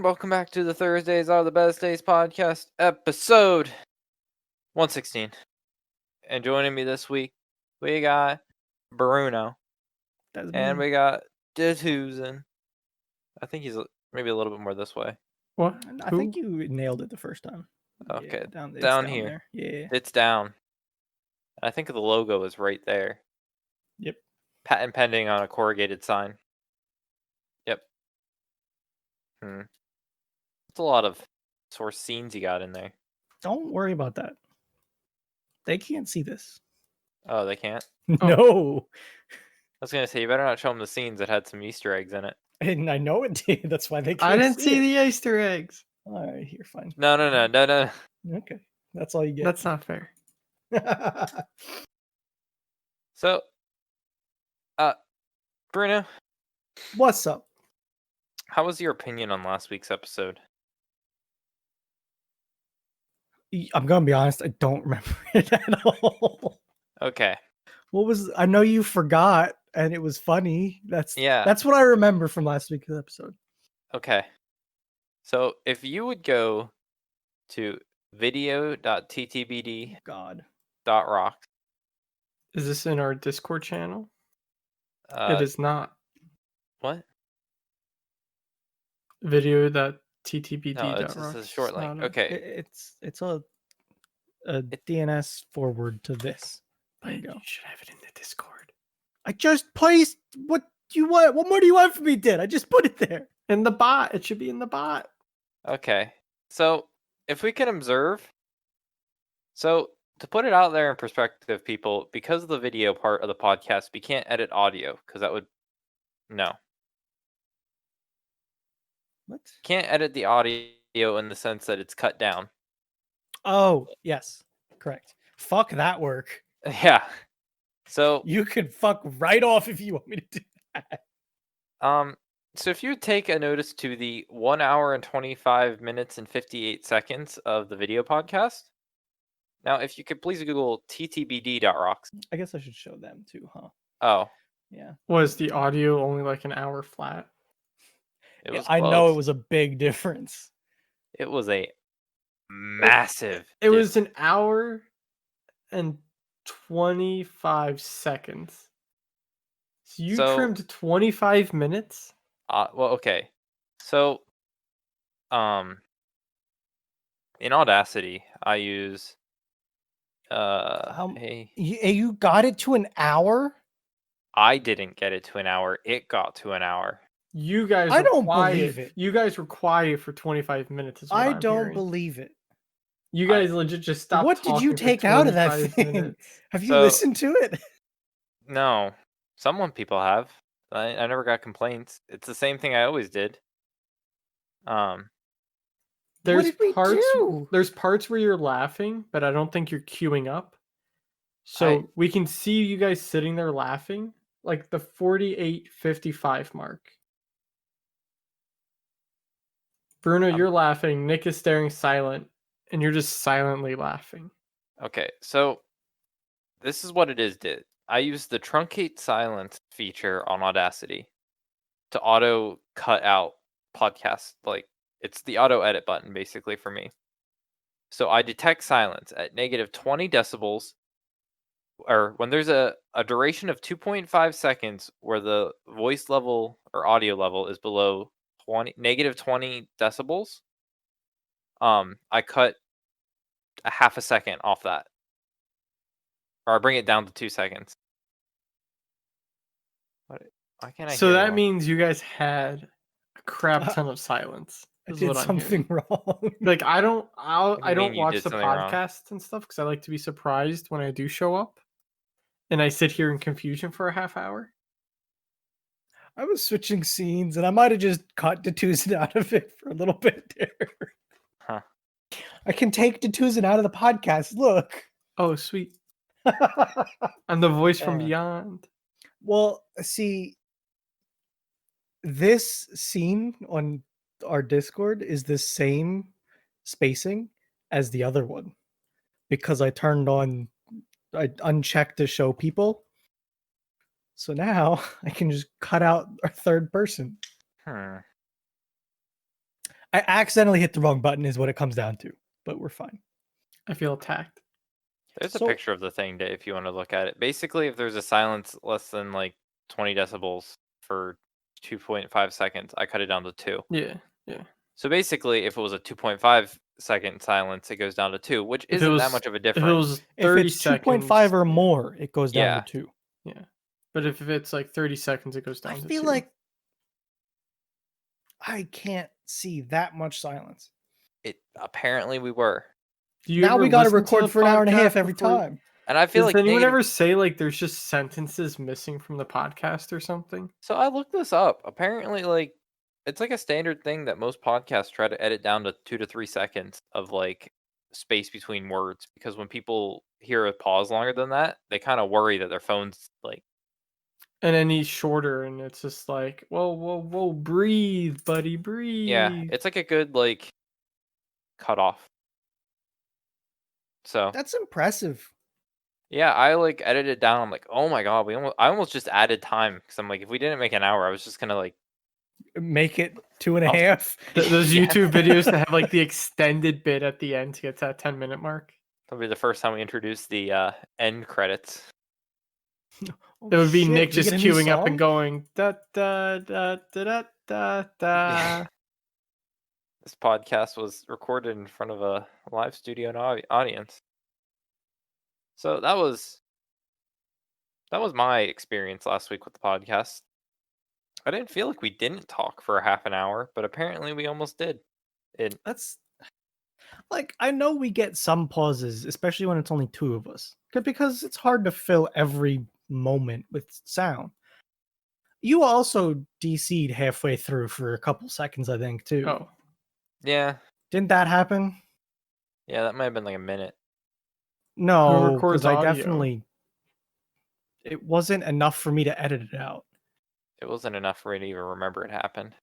and welcome back to the Thursdays Are the Best Days podcast, episode 116. And joining me this week, we got Bruno. And we got Dituzen. I think he's maybe a little bit more this way. What? I think you nailed it the first time. Okay, Yeah, down here. There. Yeah. It's down. I think the logo is right there. Yep. Patent pending on a corrugated sign. Yep. It's a lot of source scenes you got in there. Don't worry about that. They can't see this. Oh, they can't? No. I was going to say, you better not show them the scenes that had some Easter eggs in it. And I know it did. That's why they can't I didn't see it. the Easter eggs. All right, here, fine. No. Okay. That's all you get. That's not fair. So, Bruno, What's up? how was your opinion on last week's episode? I'm going to be honest. I don't remember it at all. Okay. I know you forgot and it was funny. That's what I remember from last week's episode. Okay. So if you would go to video.ttbd.rocks. Is this in our Discord channel? It is not. What? Video.ttbd.rocks. No, it's just a short link. Okay. It's a DNS forward to this. There you go. You should have it in the Discord. I just placed what you want. What more do you want from me, Did? I just put it there. In the bot. It should be in the bot. Okay. So if we can observe. So to put it out there in perspective, people, because of the video part of the podcast, we can't edit audio because that would. No. What? Can't edit the audio in the sense that it's cut down. Oh, yes. Correct. Fuck that work. Yeah. So you could fuck right off if you want me to do that. So if you take a notice to the 1 hour and 25 minutes and 58 seconds of the video podcast. Now, if you could please Google ttbd.rocks. I guess I should show them too, huh? Oh. Yeah. Was the audio only like an hour flat? It was I know it was a big difference. It was a massive. It was an hour and 25 seconds. So you trimmed 25 minutes? Well, okay. So, in Audacity, I use you got it to an hour? I didn't get it to an hour. It got to an hour. You guys I don't believe it. You guys were quiet for 25 minutes. I don't believe it. You guys legit just stopped. What did you take out of that thing? Minutes. Have you listened to it? No. People have. I never got complaints. It's the same thing I always did. There's There's parts where you're laughing, but I don't think you're queuing up. So we can see you guys sitting there laughing, like the 48:55 mark. Bruno, you're laughing. Nick is staring silent, and you're just silently laughing. Okay, so this is what it is. I use the truncate silence feature on Audacity to auto cut out podcasts. Like, it's the auto edit button basically for me. So I detect silence at negative 20 decibels, or when there's a duration of 2.5 seconds where the voice level or audio level is below negative 20 decibels. I cut a half a second off that. Or I bring it down to 2 seconds. Why can't I? So that means you guys had a crap ton of silence. I did something wrong. Like I don't watch the podcasts and stuff because I like to be surprised when I do show up, and I sit here in confusion for a half hour. I was switching scenes, and I might have just cut Dituzen out of it for a little bit there. Huh. I can take Dituzen out of the podcast. Look. Oh, sweet. I'm the voice from beyond. Well, see, this scene on our Discord is the same spacing as the other one because I unchecked to show people. So now I can just cut out a third person. I accidentally hit the wrong button is what it comes down to, but we're fine. I feel attacked. There's a So- picture of the thing if you want to look at it. Basically, if there's a silence less than like 20 decibels for 2.5 seconds, I cut it down to 2. Yeah, yeah. So basically, if it was a 2.5 second silence, it goes down to 2, which If it isn't that was much of a if difference. it was If 30 it's seconds, 2.5 or more, it goes down Yeah. to 2. yeah. But if it's like 30 seconds, it goes down I to feel 2. like I can't see that much silence. It apparently we were. Do you Now ever we got to listen record the for an hour and a half podcast every before you- time. And I feel Does like anyone negative... ever say like there's just sentences missing from the podcast or something? So I looked this up. Apparently, like, it's like a standard thing that most podcasts try to edit down to 2 to 3 seconds of like space between words, because when people hear a pause longer than that, they kind of worry that their phone's like, And then he's shorter, and it's just like, whoa, breathe, buddy, breathe. yeah, it's like a good like cutoff. So That's impressive. yeah, I like edited it down. I'm like, oh my god, I almost just added time because I'm like, if we didn't make an hour, I was just gonna like Make it 2.5. Oh. Those Yeah. YouTube videos that have like the extended bit at the end to get to that 10-minute mark. That'll be the first time we introduce the end credits. It would be Shit, Nick we just get a new queuing up and song? going da da da da da da da. This podcast was recorded in front of a live studio and audience. So that was my experience last week with the podcast. I didn't feel like we didn't talk for a half an hour, but apparently we almost did. That's like, I know we get some pauses, especially when it's only 2 of us, because it's hard to fill every moment with sound. You also DC'd halfway through for a couple seconds, I think, too. Oh, Yeah, Didn't that happen? yeah, that might have been like a minute. No, records because I audio? definitely. It wasn't enough for me to edit it out. It wasn't enough for me to even remember it happened.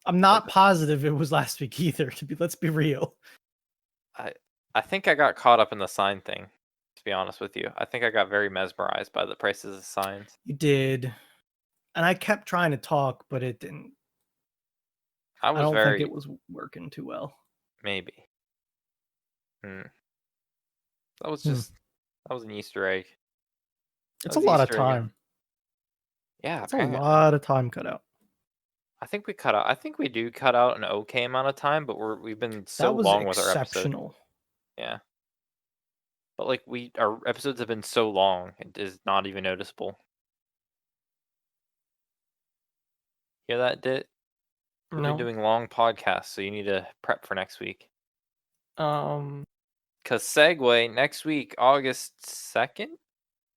I'm not positive it was last week either. Let's be real. I think I got caught up in the sign thing, to be honest with you. I think I got very mesmerized by the prices of signs. You did, and I kept trying to talk, but it didn't. I don't think it was working too well. Maybe. That was just that was an Easter egg. It's That a was lot of Easter egg. time. Yeah, It's a apparently. lot of time cut out. I think we do cut out an okay amount of time, but we've been so That was long with our episode. exceptional. Yeah. But like our episodes have been so long, it is not even noticeable. Hear that, Dit? We've been no. doing long podcasts, so you need to prep for next week. Um, Cause segue next week, August 2nd?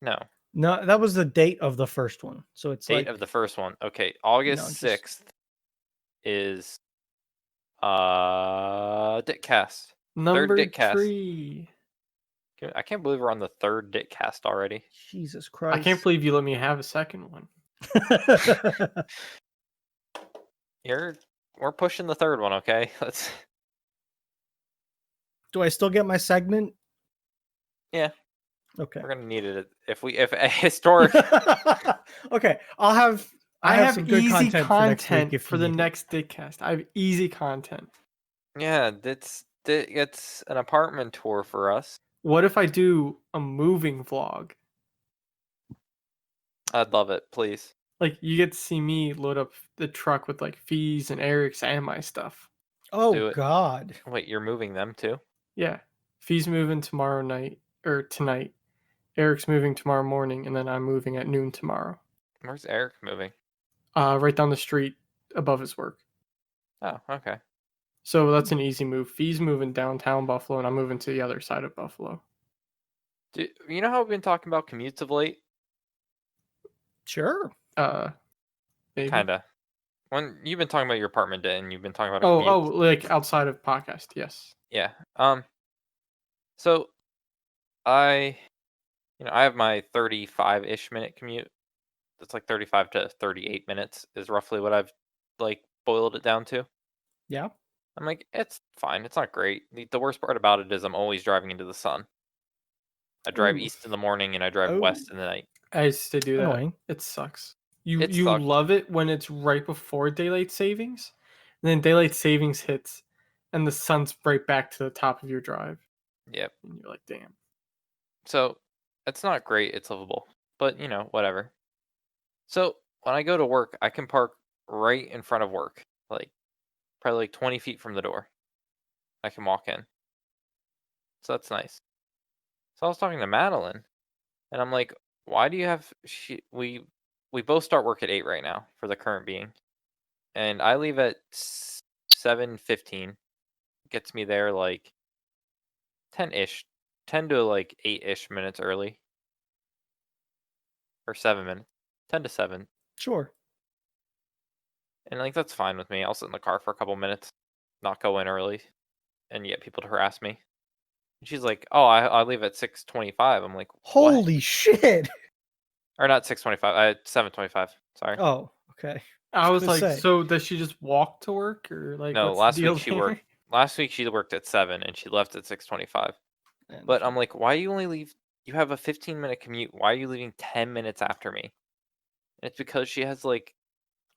No. No, that was the date of the first one. So it's Date like of the first one. Okay, August 6th is Ditcast. number Ditcast. 3. I can't believe we're on the third Ditcast already. Jesus Christ. I can't believe you let me have a second one. We're pushing the third one, okay? Let's. Do I still get my segment? Yeah. Okay. We're gonna need it if a historic. Okay, I have some good easy content for the you need it. next Dickcast. I have easy content. Yeah, it's an apartment tour for us. What if I do a moving vlog? I'd love it, please. Like you get to see me load up the truck with like Fees and Eric's and my stuff. Do Oh it. God. Wait, you're moving them too? Yeah. Fees moving tomorrow night or tonight. Eric's moving tomorrow morning, and then I'm moving at noon tomorrow. Where's Eric moving? Right down the street above his work. Oh, okay. So that's an easy move. Fees moving downtown Buffalo, and I'm moving to the other side of Buffalo. You know how we've been talking about commutes of late? Sure. Maybe. Kinda. When you've been talking about your apartment, and you've been talking about a Oh, commute. like outside of podcast, yes. Yeah. So I have my 35-ish minute commute. That's like 35 to 38 minutes is roughly what I've like boiled it down to. Yeah. I'm like, it's fine. It's not great. The worst part about it is I'm always driving into the sun. I drive Ooh. east in the morning and I drive Oh. west in the night. I used to do that. Annoying. It sucks. It You sucks. love it when it's right before daylight savings, and then daylight savings hits, and the sun's right back to the top of your drive, Yep. and you're like, damn. So it's not great. It's livable, but whatever. So when I go to work, I can park right in front of work, like probably like 20 feet from the door. I can walk in. So that's nice. So I was talking to Madeline, and I'm like, "Why do you have we both start work at 8 right now for the current being, and I leave at 7:15. Gets me there like 10-ish, 10 to like 8-ish minutes early, or 7 minutes, 10 to 7, Sure. and like that's fine with me. I'll sit in the car for a couple minutes, not go in early, and get people to harass me." And she's like, "Oh, I leave at 6:25." I'm like, "What?" Holy shit. Or not 6:25. 7:25. Sorry. Oh, okay. I was gonna like, say. so does she just walk to work, or like No, what's the deal there? last week she worked at 7 and she left at 6:25. But I'm like, "Why you only leave you have a 15-minute commute. Why are you leaving 10 minutes after me?" And it's because she has like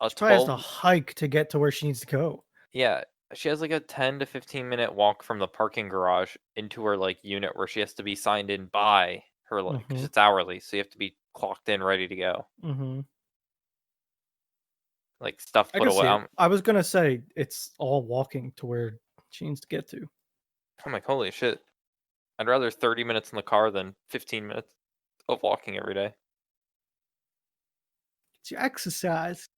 a She probably has to 12 hike to get to where she needs to go. Yeah, she has like a 10 to 15-minute walk from the parking garage into her like unit where she has to be signed in by her, like, because Mhm. it's hourly, so you have to be clocked in ready to go. Mhm. Like stuff I put can see away. it. I was gonna say it's all walking to where she needs to get to. I'm like, holy shit. I'd rather 30 minutes in the car than 15 minutes of walking every day. It's your exercise.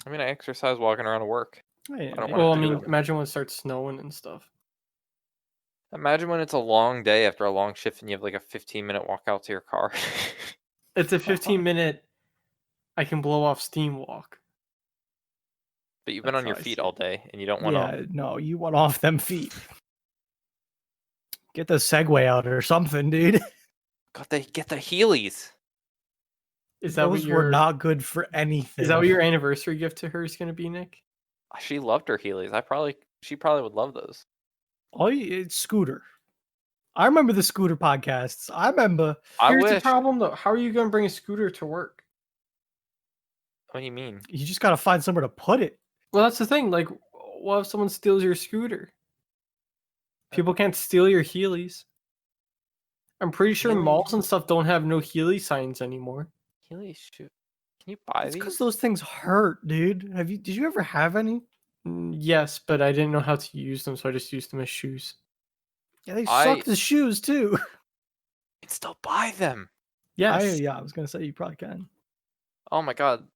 I mean, I exercise walking around to work. Hey, I don't you want Well, to I do mean, it. imagine when it starts snowing and stuff. Imagine when it's a long day after a long shift and you have like a 15-minute walk out to your car. It's a 15-minute. I can blow off steam walk. But you've been That's on how your I feet see all it. day and you don't want to. Yeah, no, you want off them feet. Get the Segway out or something, dude. Get the Heelys. Is that what Those were your not good for is that anything. what your anniversary gift to her is going to be, Nick? She loved her Heelys. She probably would love those. Oh, it's scooter. I remember the scooter podcasts. I remember. I Here's the wish. problem though. How are you going to bring a scooter to work? What do you mean? You just gotta find somewhere to put it. Well, that's the thing. Like, what if someone steals your scooter? People can't steal your Heelys. I'm pretty sure malls Heelys? and stuff don't have no Heely signs anymore. Heelys, shoot. Can you buy It's because these? those things hurt, dude. Did you ever have any? Yes, but I didn't know how to use them, so I just used them as shoes. Yeah, they I sucked as shoes too. can still buy them. Yes. I was gonna say you probably can. Oh my god.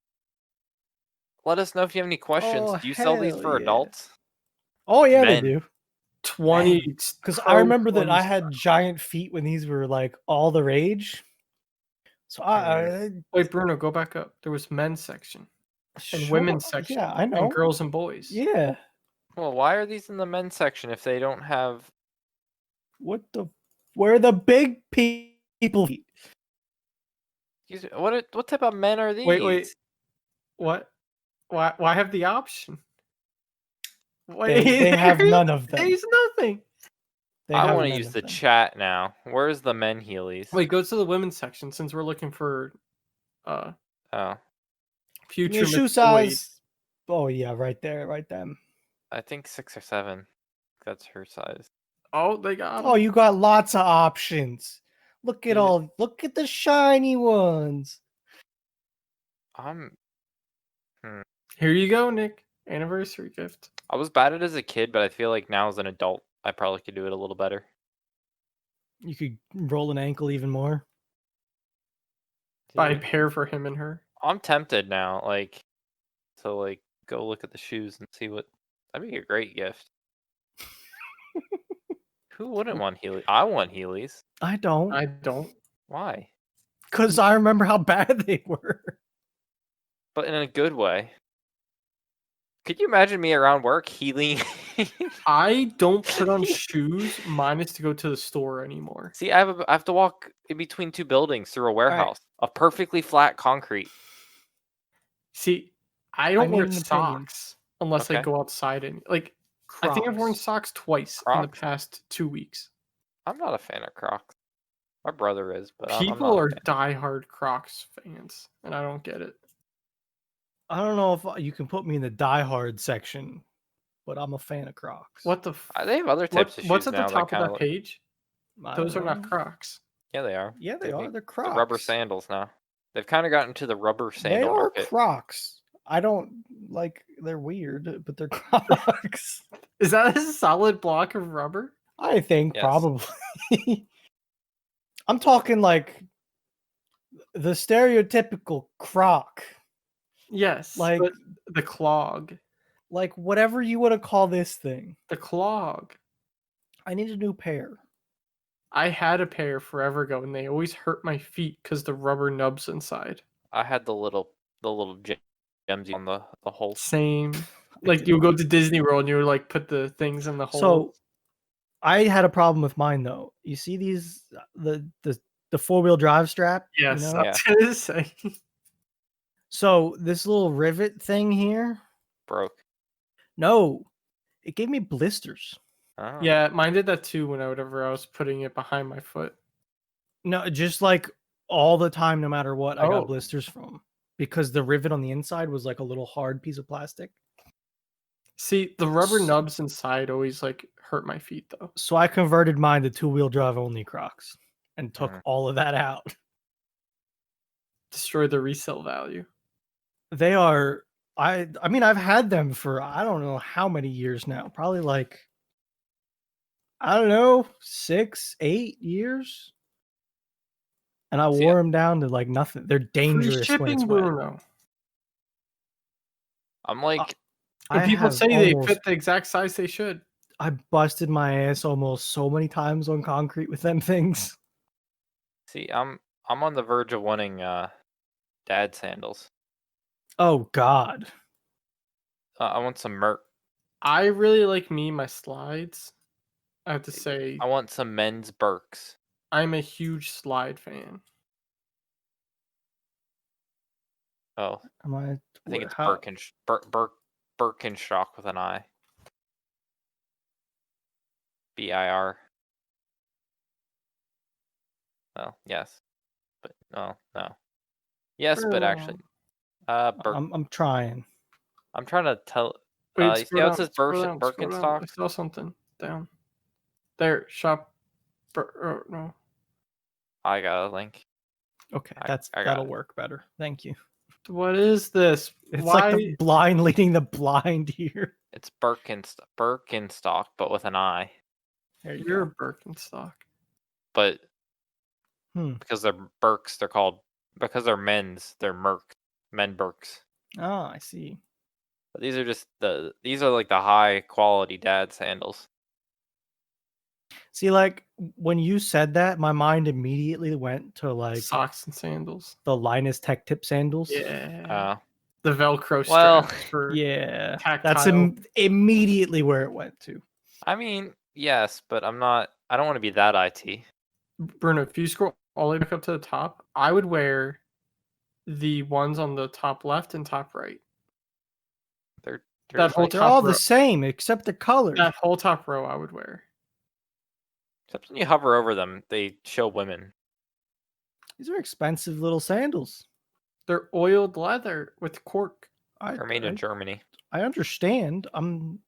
Let us know if you have any questions. Oh Do you sell these hell for yeah. adults? Oh yeah, they Men. do. 20 Because I Pro remember that 20 I had giant feet when these were like all the rage. So Wait, Bruno, go back up. There was men's section and sure, women's section. yeah, I And know. girls and boys. Yeah. Well, why are these in the men's section if they don't have... Where are the big people feet? What type of men are these? Wait. What? Why have the option? Wait, They have none of them. There's nothing. They I have want to none use of the them. chat now. Where's the men Heelys? Wait, go to the women's section since we're looking for Oh. Give me future a shoe Mr. Wade. size. Oh yeah, right there, right them. I think 6 or 7. That's her size. Oh, they got 'em. Oh, you got lots of options. Look at You- look at the shiny ones. I'm... Here you go, Nick. Anniversary gift. I was bad at it as a kid, but I feel like now as an adult, I probably could do it a little better. You could roll an ankle even more. Buy a Dude, pair for him and her. I'm tempted now, to go look at the shoes and see what... That'd be a great gift. Who wouldn't want Heelys? I want Heelys. I don't, I don't. Why? because I remember how bad they were. But in a good way. Could you imagine me around work healing? I don't put on shoes minus to go to the store anymore. See, I have to walk in between 2 buildings through a warehouse of perfectly flat concrete. See, I don't need wear an opinion. socks unless I Okay. go outside and I think I've worn Crocs. socks twice in the Crocs? past 2 weeks. I'm not a fan of Crocs. My brother is, but I'm People not are a fan. diehard Crocs fans, and I don't get it. I don't know if you can put me in the diehard section but I'm a fan of Crocs. What the? They have other types of shoes What's at the now top of that look. page? I Those are don't not know. Crocs. Yeah, they are. Yeah, they are. make They're the rubber Crocs. sandals now. They've kind of gotten to the rubber They sandal are market. Crocs. I don't like. They're weird, but they're Crocs. Is that a solid block of rubber? I think Yes. probably. I'm talking like the stereotypical Croc, Yes, like but the clog. like whatever you want to call this thing. The clog. I need a new pair. I had a pair forever ago, and they always hurt my feet because the rubber nubs inside. I had the little gems on the hole. Same. Like you go to Disney World and you would like put the things in the hole. So I had a problem with mine though. You see these the 4-wheel drive strap? yes, You know? I was gonna say. So this little rivet thing here, Broke. no, it gave me blisters. Oh. Yeah, mine did that too whenever I was putting it behind my foot. No, just like all the time, no matter what, I Oh. got blisters from because the rivet on the inside was like a little hard piece of plastic. See, the rubber nubs inside always like hurt my feet though. So I converted mine to 2-wheel drive only Crocs and took all of that out. Destroy the resale value. They are I mean I've had them for I don't know how many years now. Probably like I don't know, 6, 8 years. And I wore them down to like nothing. They're dangerous Free when it's shipping, wet. Bruno. I'm like, When people say they fit the exact size they should. I busted my ass almost so many times on concrete with them things. see, I'm on the verge of wanting dad sandals. Oh God. I want some Merc. I really like my slides. I have to say, I want some men's Birks. I'm a huge slide fan. Oh, Am I think it's how, Birkenstock with an I. BIR. Well, yes, but no. Yes, but actually, I'm trying. I'm trying to tell. Wait, You see how it says scroll down. Birkenstock? I saw something down there. Shop. No. I got a link. Okay, I got that'll it. work better. Thank you. What is this? It's Why? like the blind leading the blind here. It's Birkenstock, but with an I. There you You're go. a Birkenstock. But Because they're Birks, they're called because they're men's. They're men Birks. Oh, I see. But these are just these are like the high quality dad sandals. See, like when you said that, my mind immediately went to like Socks and sandals. the Linus Tech Tip sandals. Yeah. The Velcro Well, straps for Yeah, tactile. that's immediately where it went to. I mean, yes, but I don't want to be that IT. Bruno, if you scroll all the way back up to the top, I would wear the ones on the top left and top right. They're That whole They're top all row. the same except the color. That whole top row I would wear. Except when you hover over them, they show women. These are expensive little sandals. They're oiled leather with cork. They're made in Germany. I understand. I'm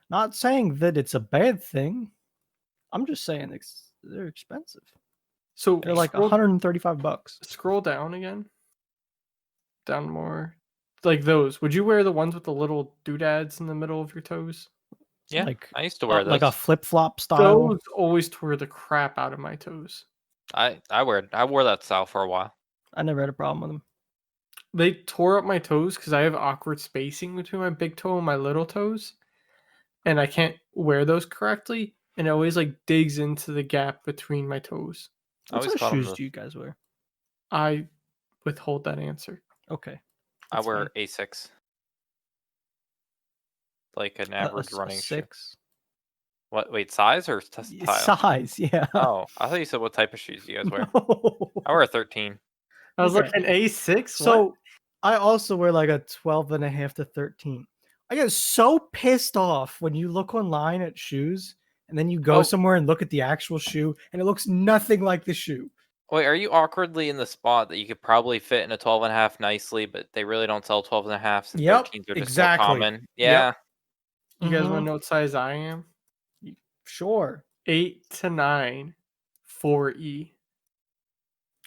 not saying that it's a bad thing. I'm just saying they're expensive. So They're like $135. Scroll down again. Down more. Like those. Would you wear the ones with the little doodads in the middle of your toes? Yeah, like I used to wear those. Like a flip-flop style. Those always tore the crap out of my toes. I wore that style for a while. I never had a problem with them. They tore up my toes because I have awkward spacing between my big toe and my little toes, and I can't wear those correctly, and it always like digs into the gap between my toes. What size shoes do you guys wear? I withhold that answer. Okay. I wear Asics. Like an average running shoe. 6. What? Wait, size or style? Size, yeah. Oh, I thought you said what type of shoes do you guys wear? No. I wear a 13. I was like an A6. So I also wear like a 12.5 to 13. I get so pissed off when you look online at shoes and then you go somewhere and look at the actual shoe and it looks nothing like the shoe. Wait, are you awkwardly in the spot that you could probably fit in a 12.5 nicely, but they really don't sell 12.5s and 13s are just so common? Yeah. Yep. You guys want Mhm. to know what size I am? Sure. 8 to 9, 4E.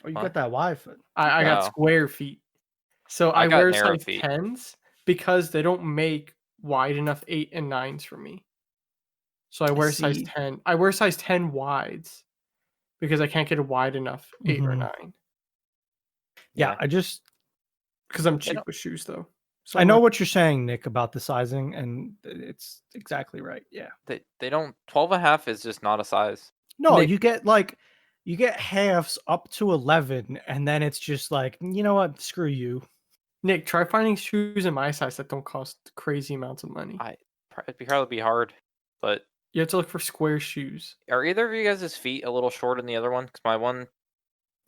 Oh, you What? got that wide foot. I got Oh, square feet. So I I got wear narrow size feet. 10s because they don't make wide enough 8 and 9s for me. So I I wear size see. 10. I wear size 10 wides because I can't get a wide enough 8 or Mhm. 9. Yeah, Yeah, Because I'm they cheap don't. with shoes though. So I I'm know like, what you're saying, Nick, about the sizing, and it's exactly right. Yeah. They don't. 12 and a half is just not a size. No, Nick, you get halves up to 11, and then it's just like, you know what? Screw you. Nick, try finding shoes in my size that don't cost crazy amounts of money. It'd probably be hard, but You have to look for square shoes. are either of you guys' feet a little shorter than the other one? Because my one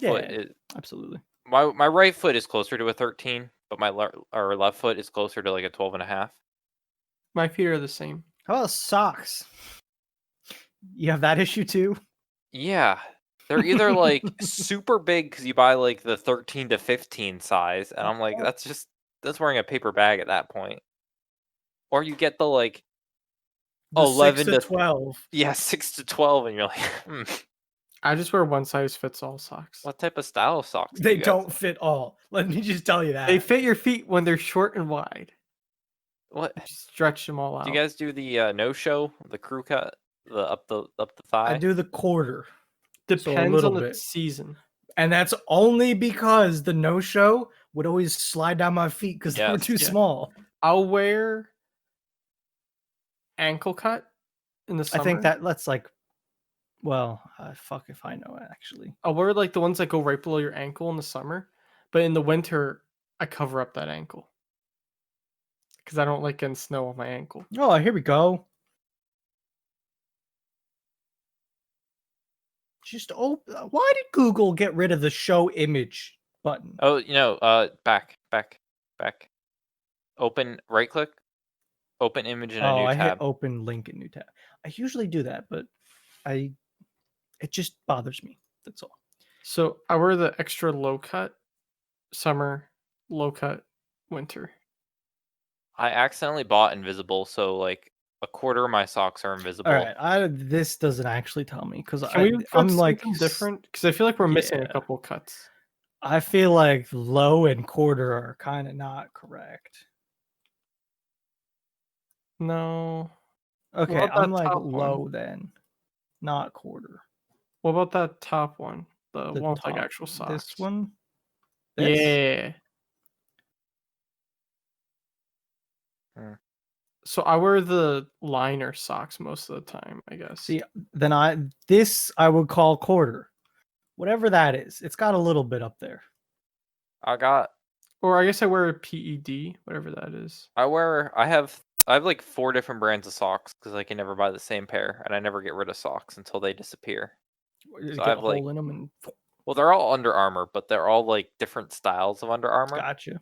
foot Yeah, is absolutely. my right foot is closer to a 13, but my left foot is closer to like a 12 and a half. My feet are the same. How about socks? You have that issue too? Yeah, they're either like super big because you buy like the 13 to 15 size, and I'm like, that's wearing a paper bag at that point. Or you get the like The 6 11 to to 12. 6 to 12, and you're like, I just wear one size fits all socks. what type of style of socks do They you guys? don't fit all. Let me just tell you They that. fit your feet when they're short and wide. What You stretch them all do out. you guys do? The no show, the crew cut, the up the I thigh? do the quarter, so a Depends little on the bit. season. And that's only because the no-show would always slide down my feet because they were Yes. too Yeah. small. I'll wear ankle cut in the I think summer. that's like, well, fuck if I know actually. I'll wear like the ones that go right below your ankle in the summer, but in the winter I cover up that ankle because I don't like getting snow on my ankle. Oh, here we go. Just open. Why did Google get rid of the show image button? Oh, back. Open, right click, open image in a Oh, new I hit tab. open link in new tab. I usually do that, but it just bothers me. That's all. So I wear the extra low cut summer, low cut winter. I accidentally bought invisible, so like a quarter of my socks are invisible. All right, this doesn't actually tell me because Can we put I'm like, something different? Because I feel like we're missing a yeah, couple cuts. I feel like low and quarter are kind of not correct. No. Okay, What about I'm that like top one? low then, not quarter. What about that top one? The The one with like top, actual this socks. one, this. Yeah. Hmm. So I wear the liner socks most of the time, I guess. See, then I would call quarter, whatever that is. It's got a little bit up there. Or I guess I wear a PED, whatever that is. I have like 4 different brands of socks because I can never buy the same pair, and I never get rid of socks until they disappear. So I Get a have like, hole in them and well, they're all Under Armour, but they're all like different styles of Under Armour. gotcha.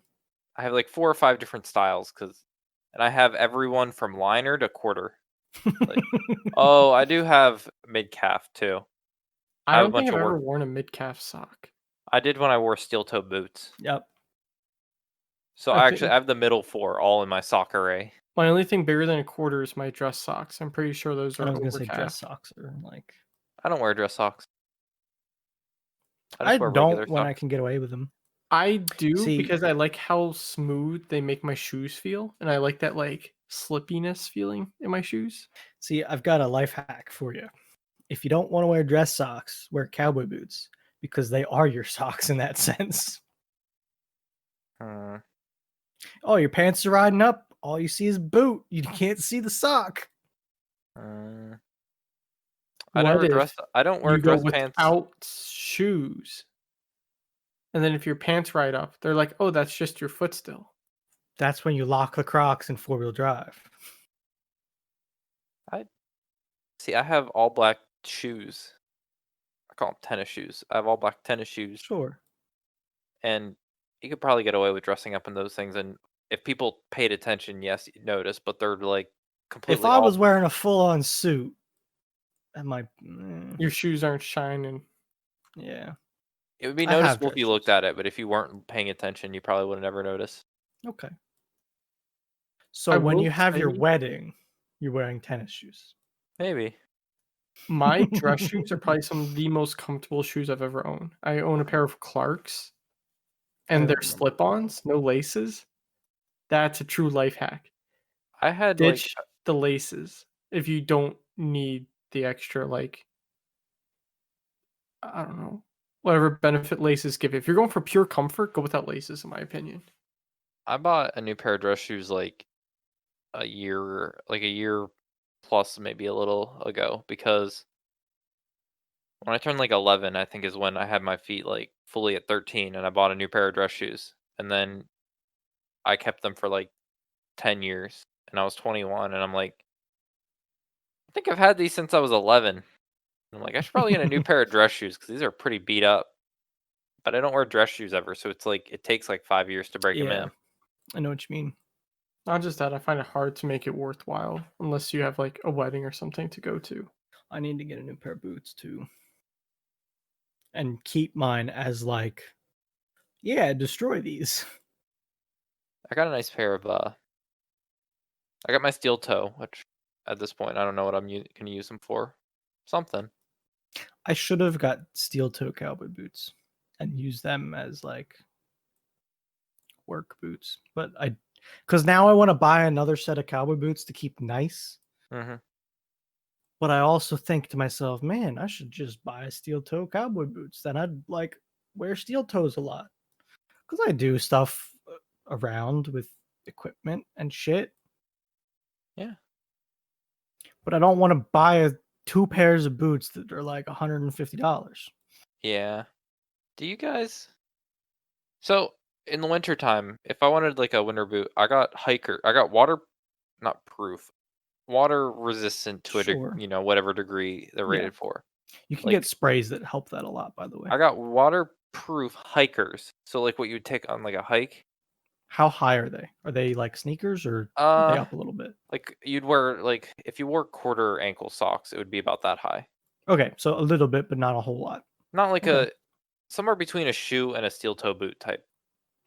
I have like 4 or 5 different styles and I have everyone from liner to quarter. Like, oh, I do have mid calf too. I I have a don't think bunch I've of ever work. worn a mid calf sock. I did when I wore steel toe boots. Yep. So I I have the middle 4 all in my sock array. My only thing bigger than a quarter is my dress socks. I'm pretty sure those And I are was gonna over say dress calf. socks are like, I don't wear dress socks. I I just wear regular don't when I socks. can get away with them. I do See, because I like how smooth they make my shoes feel, and I like that like slippiness feeling in my shoes. I've got a life hack for you. If you don't want to wear dress socks, wear cowboy boots because they are your socks in that sense. Hmm. Oh, your pants are riding up. All you see is boot. You can't see the sock. I What if don't wear you go dress pants. without shoes, and then if your pants ride up, they're like, "Oh, that's just your foot still." That's when you lock the Crocs in 4-wheel drive. I have all black shoes. I call them tennis shoes. I have all black tennis shoes, Sure. and you could probably get away with dressing up in those things. And if people paid attention, yes, you'd notice. But they're like If completely I was all. wearing a full-on suit, that might. Your shoes aren't shining. Yeah. It would be I have noticeable if dress you looked shoes. at it, but if you weren't paying attention, you probably would have never noticed. Okay. So I when will you have your say- wedding, You're wearing tennis shoes. Maybe. My dress shoes are probably some of the most comfortable shoes I've ever owned. I own a pair of Clarks, I and don't they're remember slip-ons, no laces. That's a true life hack. I had like Ditch the laces if you don't need the extra, like, I don't know, whatever benefit laces give. If you're going for pure comfort, go without laces, in my opinion. I bought a new pair of dress shoes like a year plus maybe a little ago because when I turned like 11, I think is when I had my feet like fully at 13 and I bought a new pair of dress shoes. And then I kept them for like 10 years and I was 21 and I'm like, I think I've had these since I was 11. And I'm like, I should probably get a new pair of dress shoes because these are pretty beat up. But I don't wear dress shoes ever, so it's like it takes like 5 years to break them Yeah, in. I know what you mean. Not just that, I find it hard to make it worthwhile unless you have like a wedding or something to go to. I need to get a new pair of boots too. And keep mine as like, yeah, destroy these. I got a nice pair of I got my steel toe, which at this point I don't know what I'm gonna use them for. Something. I should have got steel toe cowboy boots and use them as like work boots. But because now I want to buy another set of cowboy boots to keep nice. Hmm. But I also think to myself, man, I should just buy steel toe cowboy boots. Then I'd like wear steel toes a lot because I do stuff around with equipment and shit. Yeah. But I don't want to buy two pairs of boots that are like $150. Yeah. Do you guys? So in the winter time, if I wanted like a winter boot, I got water, not proof, water resistant to Sure. whatever degree they're Yeah. rated for. You can Like get sprays that help that a lot, by the way. I got waterproof hikers. So like what you would take on like a hike. How high are they? Are they like sneakers or are they Uh up a little bit? like you'd wear like if you wore quarter ankle socks, it would be about that high. Okay, so a little bit, but not a whole lot. Not like Okay. somewhere between a shoe and a steel toe boot type.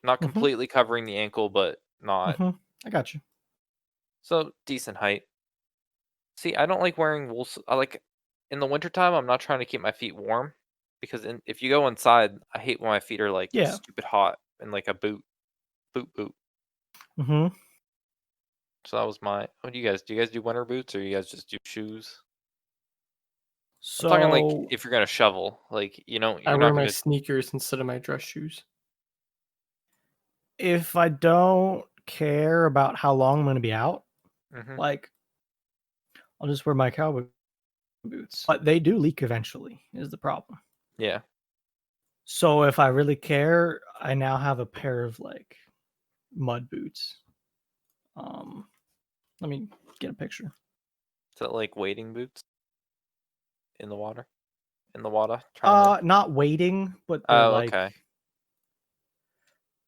Not Mm-hmm. completely covering the ankle, but not Mm-hmm. I got you. so decent height. See, I don't like wearing wool. I like in the wintertime, I'm not trying to keep my feet warm because if you go inside, I hate when my feet are like Yeah. stupid hot in like a boot. Mm-hmm. So that was my. What do you guys do? You guys do winter boots or you guys just do shoes? I'm talking like So if you're gonna shovel, like I you're wear not my gonna. sneakers instead of my dress shoes. if I don't care about how long I'm going to be out, Hmm. like I'll just wear my cowboy boots. But they do leak eventually, is the problem. Yeah. So if I really care, I now have a pair of like mud boots. Let me get a picture. Is that like wading boots in the water? In the water, trying to. Not wading, but they're Oh, like okay.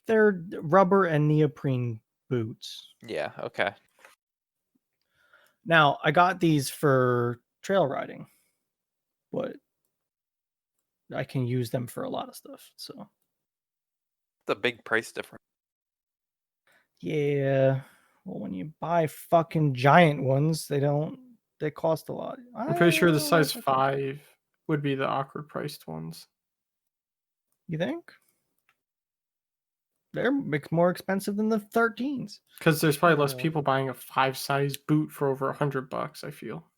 they're rubber and neoprene boots. Yeah. Okay. Now, I got these for trail riding, but I can use them for a lot of stuff. So, The big price difference. yeah. Well, when you buy fucking giant ones, they cost a lot. I'm pretty sure the I don't know size if I think- 5 would be the awkward priced ones. You think? They're more expensive than the 13s. Because there's probably less Yeah. people buying a 5 size boot for over $100, I feel.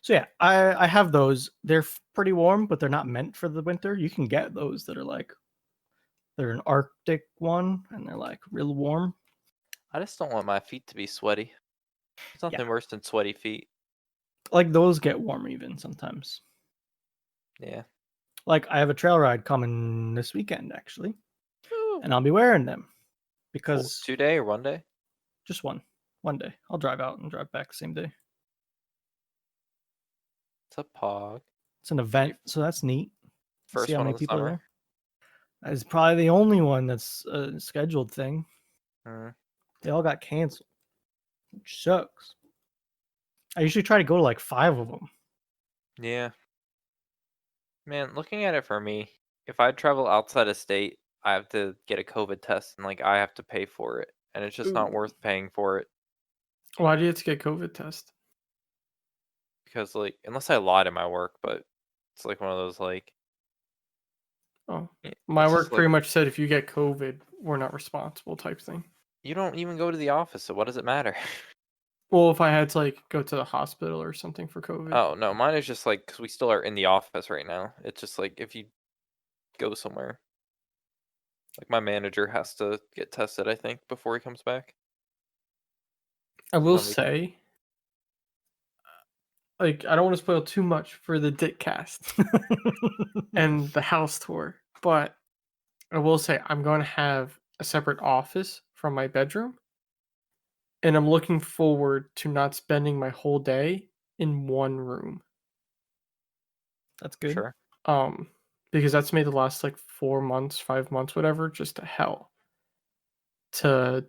So yeah, I have those. They're pretty warm, but they're not meant for the winter. You can get those that are like they're an Arctic one and they're like real warm. I just don't want my feet to be sweaty. There's nothing worse than sweaty feet. Like those get warm even sometimes. Yeah. Like I have a trail ride coming this weekend actually, Ooh. and I'll be wearing them Cool. because 2 day or 1 day? just one day. I'll drive out and drive back the same day. It's a pog. It's an event, so that's neat. First See how one many of the people are summer. there. It's probably the only one that's a scheduled thing. Mm. They all got canceled, which sucks. I usually try to go to like 5 of them. Yeah. Man, looking at it for me, if I travel outside of state, I have to get a COVID test and like I have to pay for it, and it's just not Ooh. worth paying for it Why do you have to get COVID test? because like unless I lied in my work, but it's like one of those like Oh, my it's just work like pretty much said if you get COVID, we're not responsible type thing. you don't even go to the office, so what does it matter? Well, if I had to like go to the hospital or something for COVID, Oh no, mine is just like because we still are in the office right now. It's just like if you go somewhere, like my manager has to get tested, I think, before he comes back. I He's will on vacation. say, like, I don't want to spoil too much for the Dick cast and the house tour, but I will say I'm going to have a separate office from my bedroom, and I'm looking forward to not spending my whole day in one room. That's good. Sure. Because that's made the last like 4 months, 5 months, whatever, just a hell to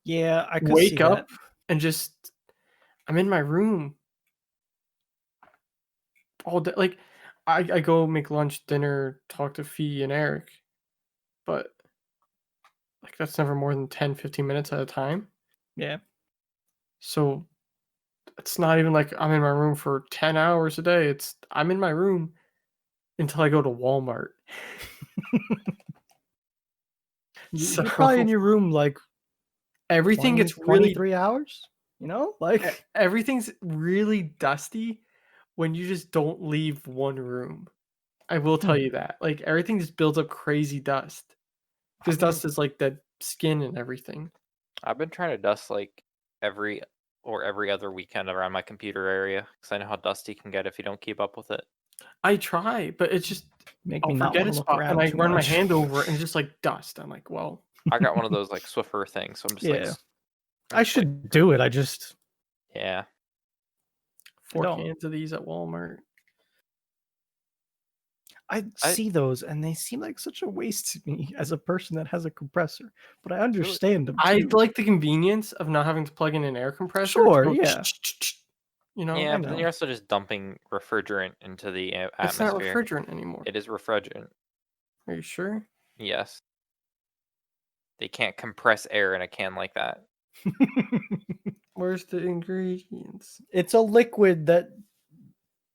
Yeah, I could see wake up that. and just I'm in my room all day. Like I go make lunch, dinner, talk to Fee and Eric, but like that's never more than 10, 15 minutes at a time. Yeah. So it's not even like I'm in my room for 10 hours a day. It's I'm in my room until I go to Walmart. So You're probably in your room like everything 20, gets really 23 hours, you know? Like, everything's really dusty when you just don't leave one room. I will tell you that. Like everything just builds up crazy dust. Because dust is like the skin and everything. I've been trying to dust like every other weekend around my computer area because I know how dusty it can get if you don't keep up with it. I try, but it's just make me I'll not forget want a to look spot and around I too run my much. hand over it and it's just like dust. I'm like, well, I got one of those like Swiffer things, so I'm just like, Yeah. I'm I just like, should do it. I just yeah. 4 don't. cans of these at Walmart. I see those and they seem like such a waste to me as a person that has a compressor, but I understand them I too. like the convenience of not having to plug in an air compressor. Sure, to go yeah. You know, Yeah, I but then know. you're also just dumping refrigerant into the it's not atmosphere. refrigerant anymore. It is refrigerant. Are you sure? Yes. They can't compress air in a can like that. Where's the ingredients? It's a liquid that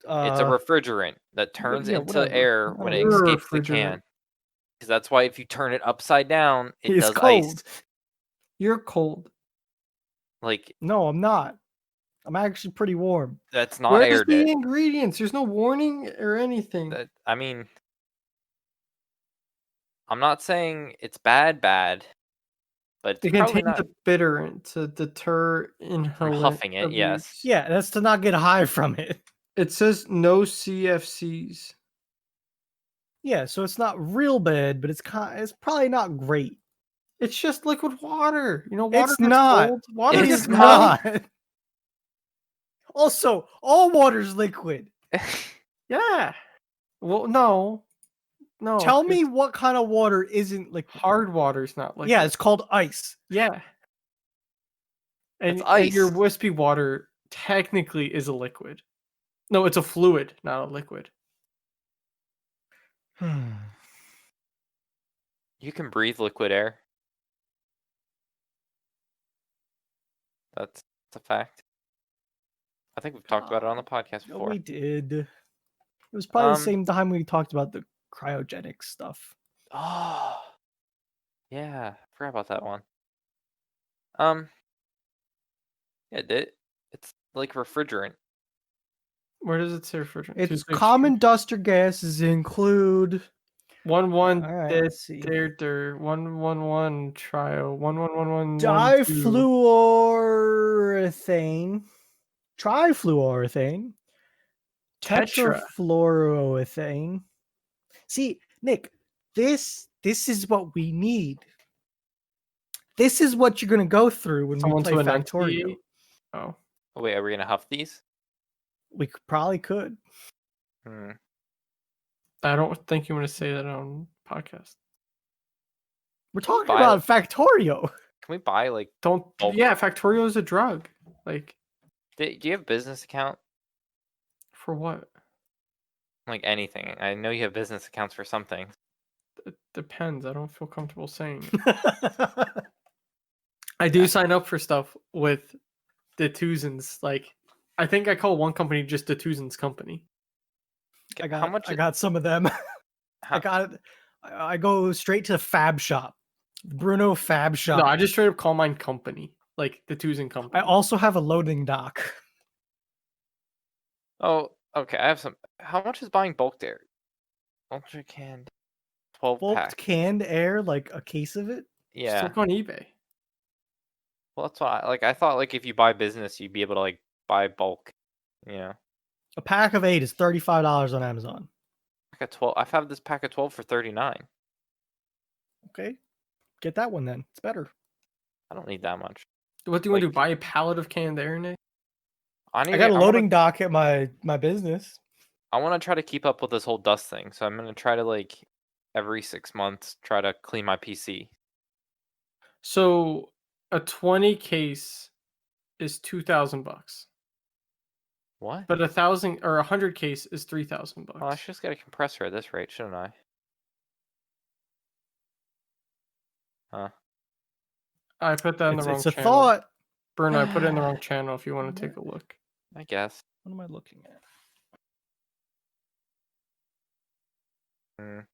It's a refrigerant that turns yeah, into whatever. air when it You're a escapes the refrigerant. can. Because that's why if you turn it upside down, it It's does cold. ice. You're cold. Like, No, I'm not. I'm actually pretty warm. that's not Where's air, the Dit. ingredients? There's no warning or anything. I mean, I'm not saying it's bad, but it's It probably contains not a bitterant to deter from inhalant huffing it, yes. abuse. Yeah, that's to not get high from it. It says no CFCs. Yeah, so it's not real bad, but it's probably not great. It's just liquid water. You know, water It's gets not. cold. Water It's gets It's cold. not. Also, all water's liquid. Yeah. Well, no. No. Tell me 'cause what kind of water isn't liquid. hard water's not liquid. Yeah, it's called ice. Yeah. It's And your ice. wispy water technically is a liquid. No, it's a fluid, not a liquid. You can breathe liquid air. That's a fact. I think we've talked about it on the podcast No, before. we did. It was probably the same time we talked about the cryogenic stuff. Oh, yeah, I forgot about that one. Yeah, it's like refrigerant. Where does it say refrigerant? Its common duster gases include 1 all right, dead let's see. there 111 trio 11111 Difluoroethane, trifluoroethane, Tetra. tetrafluoroethane. See, Nick, this is what we need. This is what you're gonna go through when Someone we play to Factorio. enunciate. Oh, Oh, wait, are we gonna huff these? We probably could. Hmm. I don't think you want to say that on podcast. We're Can we talking buy, about Factorio. Can we buy like? Don't. bulk- Yeah, Factorio is a drug. Like Do you have a business account? for what? Like anything? I know you have business accounts for something. It depends. I don't feel comfortable saying it. I do sign up for stuff with the Tuzans. Like, I think I call one company just the Tuzans company. How much? I got some of them. How, I go straight to Fab Shop. Bruno Fab Shop. No, I just straight up call mine company, like the Tuzan company. I also have a loading dock. oh, okay. I have some. How much is buying bulk air? Ultra canned 12 Bulked pack. canned air, like a case of it. Just Yeah. look on eBay. Well, that's what I thought like if you buy business, you'd be able to like buy bulk. Yeah. A pack of 8 is $35 on Amazon. Pack of 12. I've had this pack of 12 for 39. Okay, get that one then. It's better. I don't need that much. What do you want to do? Like- Buy a pallet of canned air, Nick? I got a loading dock at my business. I want to try to keep up with this whole dust thing, so I'm gonna try to like every 6 months try to clean my PC. So a 20 case is $2,000, What? but 1,000 or 100 case is $3,000. Well, I should just get a compressor at this rate, shouldn't I? Huh? I put that in the wrong It's a channel. thought. Bruno, I put it in the wrong channel if you want to take a look. I guess. What am I looking at? Mm.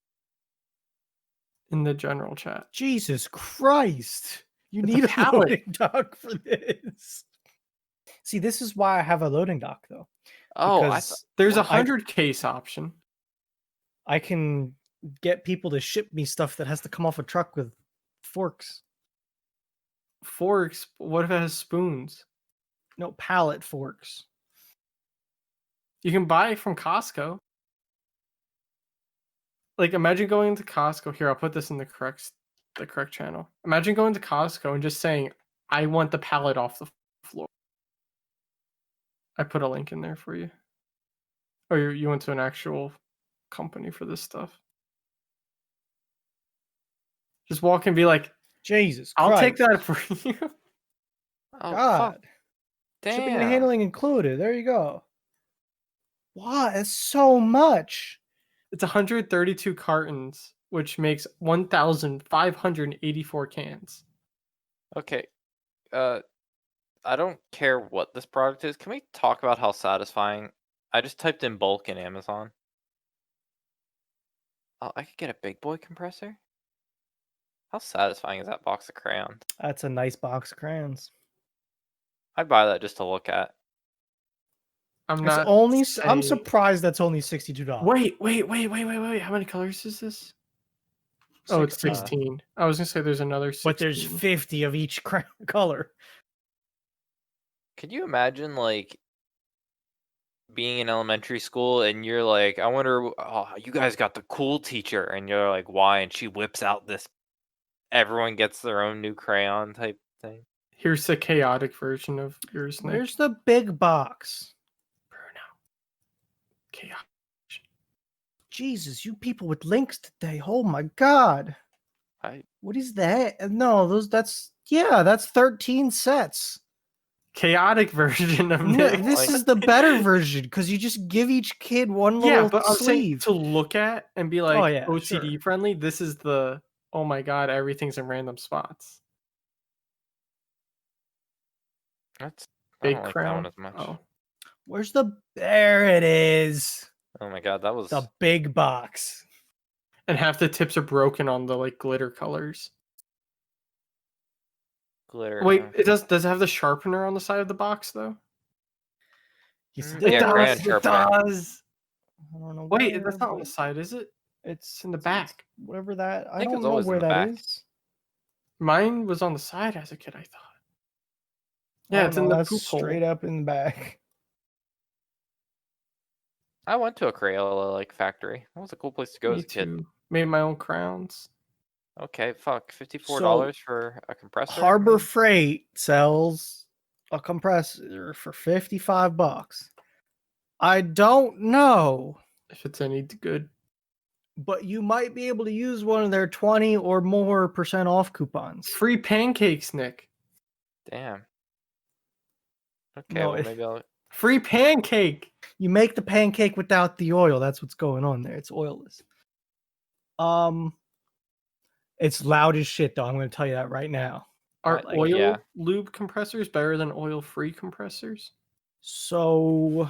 In the general chat. Jesus Christ! You It's a need a pallet. loading dock for this. See, this is why I have a loading dock, though. Oh, Because There's a Well, 100 case option. I can get people to ship me stuff that has to come off a truck with forks. Forks. What if it has spoons? No, pallet forks. You can buy from Costco. Like, imagine going into Costco. Here, I'll put this in the correct channel. Imagine going to Costco and just saying, "I want the pallet off the floor." I put a link in there for you. Oh, you went to an actual company for this stuff. Just walk and be like, Jesus "I'll Christ. take that for you." oh God. fuck. Shipping and Damn. handling included. There you go. Wow, that's so much. It's 132 cartons, which makes 1,584 cans. Okay. I don't care what this product is. Can we talk about how satisfying? I just typed in bulk in Amazon. Oh, I could get a big boy compressor? How satisfying is that box of crayons? That's a nice box of crayons. I'd buy that just to look at. I'm It's not. only. I'm saying- surprised that's only $62. Wait. How many colors is this? Oh, it's 16. 16. I was gonna say there's another 16. But there's 50 of each color. Could you imagine like being in elementary school and you're like, I wonder, oh, you guys got the cool teacher, and you're like, why? And she whips out this. Everyone gets their own new crayon type thing. Here's the chaotic version of yours, Nick. Where's the big box? Bruno. Chaotic. Jesus, you people with links today. Oh my God. What is that? No, that's 13 sets. Chaotic version of No, Nick. this is the better version because you just give each kid one little Yeah, but I'm saying sleeve. to look at and be like, Oh, yeah, OCD sure. friendly. This is the, oh my god, everything's in random spots. That's Big I don't like that crown. one as much. Oh, Where's there it is. Oh my god, that was The big box. and half the tips are broken on the like glitter colors. glitter. Wait, it does it have the sharpener on the side of the box though? Yeah, crayon It sharpener. does. I don't know. Wait, where, that's not on the but side, is it? It's in the back. Whatever that. I think don't it's know always in where the that back. is. Mine was on the side as a kid, I thought. Oh, Yeah, it's in no, the that's poop hole. straight up in the back. I went to a Crayola like factory. That was a cool place to go Me as a kid. too. Made my own crowns. Okay, fuck, $54 for a compressor. Harbor Man. Freight sells a compressor for $55. I don't know, If it's any good. but you might be able to use one of their 20 or more % off coupons. Free pancakes, Nick. Damn. Okay, No, well maybe I'll. Free pancake. You make the pancake without the oil. That's what's going on there. It's oilless. It's loud as shit, though. I'm going to tell you that right now. Are Like, oil yeah. lube compressors better than oil-free compressors? So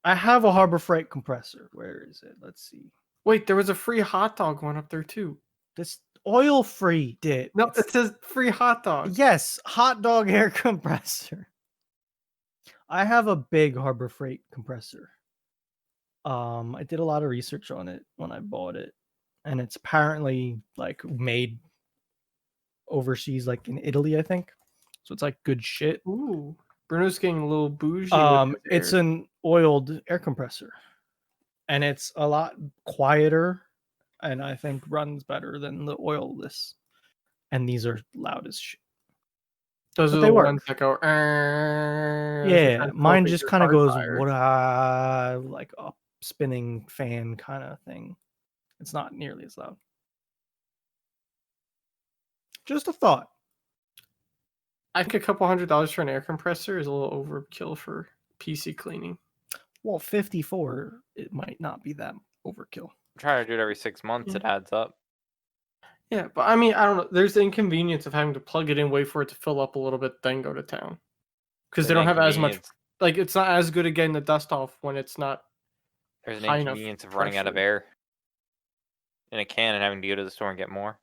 I have a Harbor Freight compressor. Where is it? Let's see. Wait, there was a free hot dog one up there too. This oil free did. No, it says free hot dog. Yes, hot dog air compressor. I have a big Harbor Freight compressor. I did a lot of research on it when I bought it, and it's apparently like made overseas, like in Italy, I think. So it's like good shit. Ooh, Bruno's getting a little bougie. With his It's air. an oiled air compressor, and it's a lot quieter, and I think runs better than the oilless. And these are loud as shit. Those but are they the work. ones that go. As they Yeah, try to mine filter just your kind of car goes tires. like a spinning fan kind of thing. It's not nearly as loud. Just a thought. I think a couple $100 for an air compressor is a little overkill for PC cleaning. Well, 54, it might not be that overkill. I'm trying to do it every 6 months. Yeah. It adds up. Yeah, but I mean, I don't know. There's the inconvenience of having to plug it in, wait for it to fill up a little bit, then go to town. Because they There's don't have as much. inconvenience- Like, it's not as good at getting the dust off when it's not There's an high enough inconvenience of running out of pressure. air in a can and having to go to the store and get more.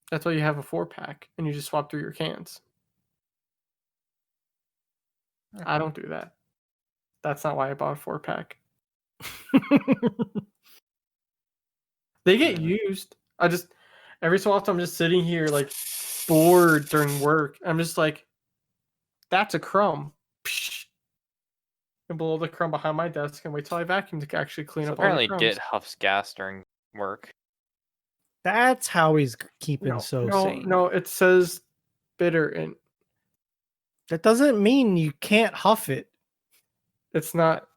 That's why you have a 4-pack and you just swap through your cans. I don't do that. That's not why I bought a 4-pack. They get used. I just every so often I'm just sitting here like bored during work. I'm just like, that's a crumb. Psh. And blow the crumb behind my desk and wait till I vacuum to actually clean So up all the apparently, crumbs. Dit huffs gas during work. That's how he's keeping sane. No, it says bitter and That doesn't mean you can't huff it. it's not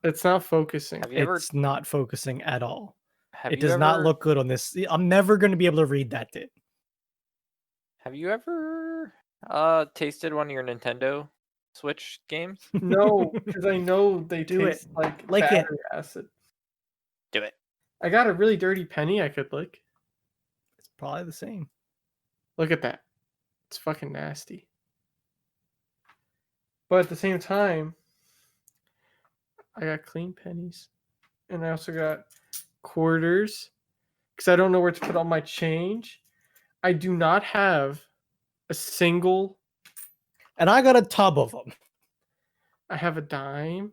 focusing. Have you ever? It's not focusing at all. Have It you does not ever- look good on this. I'm never going to be able to read that, Dit. Have you ever tasted one of your Nintendo Switch games? No, because I know they Do it. taste like Lick it. battery acid. Do it. I got a really dirty penny I could lick. It's probably the same. Look at that. It's fucking nasty. But at the same time, I got clean pennies. And I also got quarters. Because I don't know where to put all my change. I do not have a single. And I got a tub of them. I have a dime.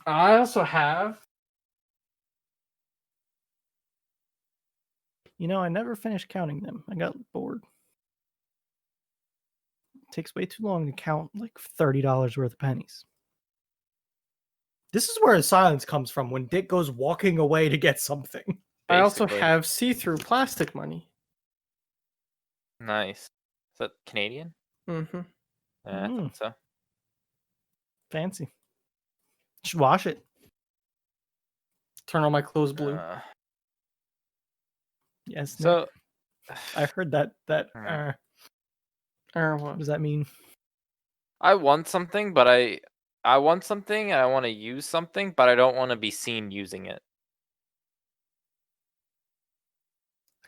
I also have. You know, I never finished counting them. I got bored. It takes way too long to count like $30 worth of pennies. This is where silence comes from when Dick goes walking away to get something. I also Basically. have see-through plastic money. Nice. Is that Canadian? Mm-hmm. Yeah, I thought so. Fancy. Should wash it. Turn all my clothes blue. Yes. Nick. So I heard that. Or What what? does that mean? I want something, but I want something and I want to use something, but I don't want to be seen using it.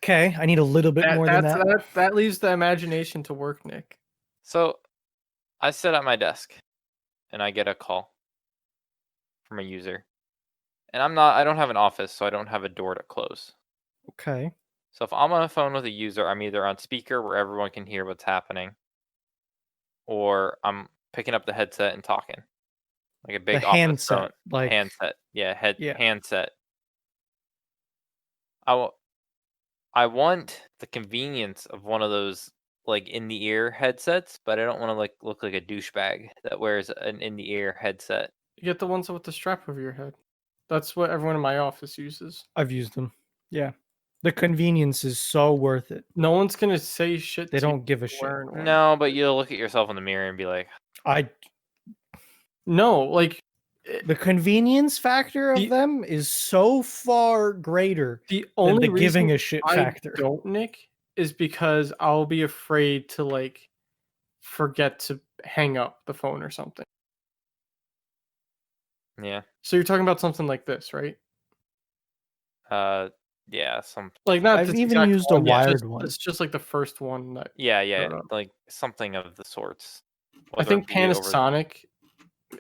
Okay, I need a little bit more than that. That leaves the imagination to work, Nick. So I sit at my desk and I get a call from a user. And I don't have an office, so I don't have a door to close. Okay. So if I'm on a phone with a user, I'm either on speaker where everyone can hear what's happening, or I'm picking up the headset and talking. Like a big The office handset, phone. like handset. Yeah, Yeah. handset. I want the convenience of one of those like in the ear headsets, but I don't want to like look like a douchebag that wears an in the ear headset. You get the ones with the strap over your head. That's what everyone in my office uses. I've used them. Yeah. The convenience is so worth it. No one's gonna say shit. They to you don't give a shit. wearing one. No, but you'll look at yourself in the mirror and be like, No, like the convenience factor of The- them is so far greater the than only the giving reason a shit I factor. don't, Nick, is because I'll be afraid to like forget to hang up the phone or something. yeah. So you're talking about something like this, right? Yeah, some. Like not I've this even exact used a one, wired one. It's just like the first one that Yeah, showed up. like something of the sorts. I Whether think it be over. Panasonic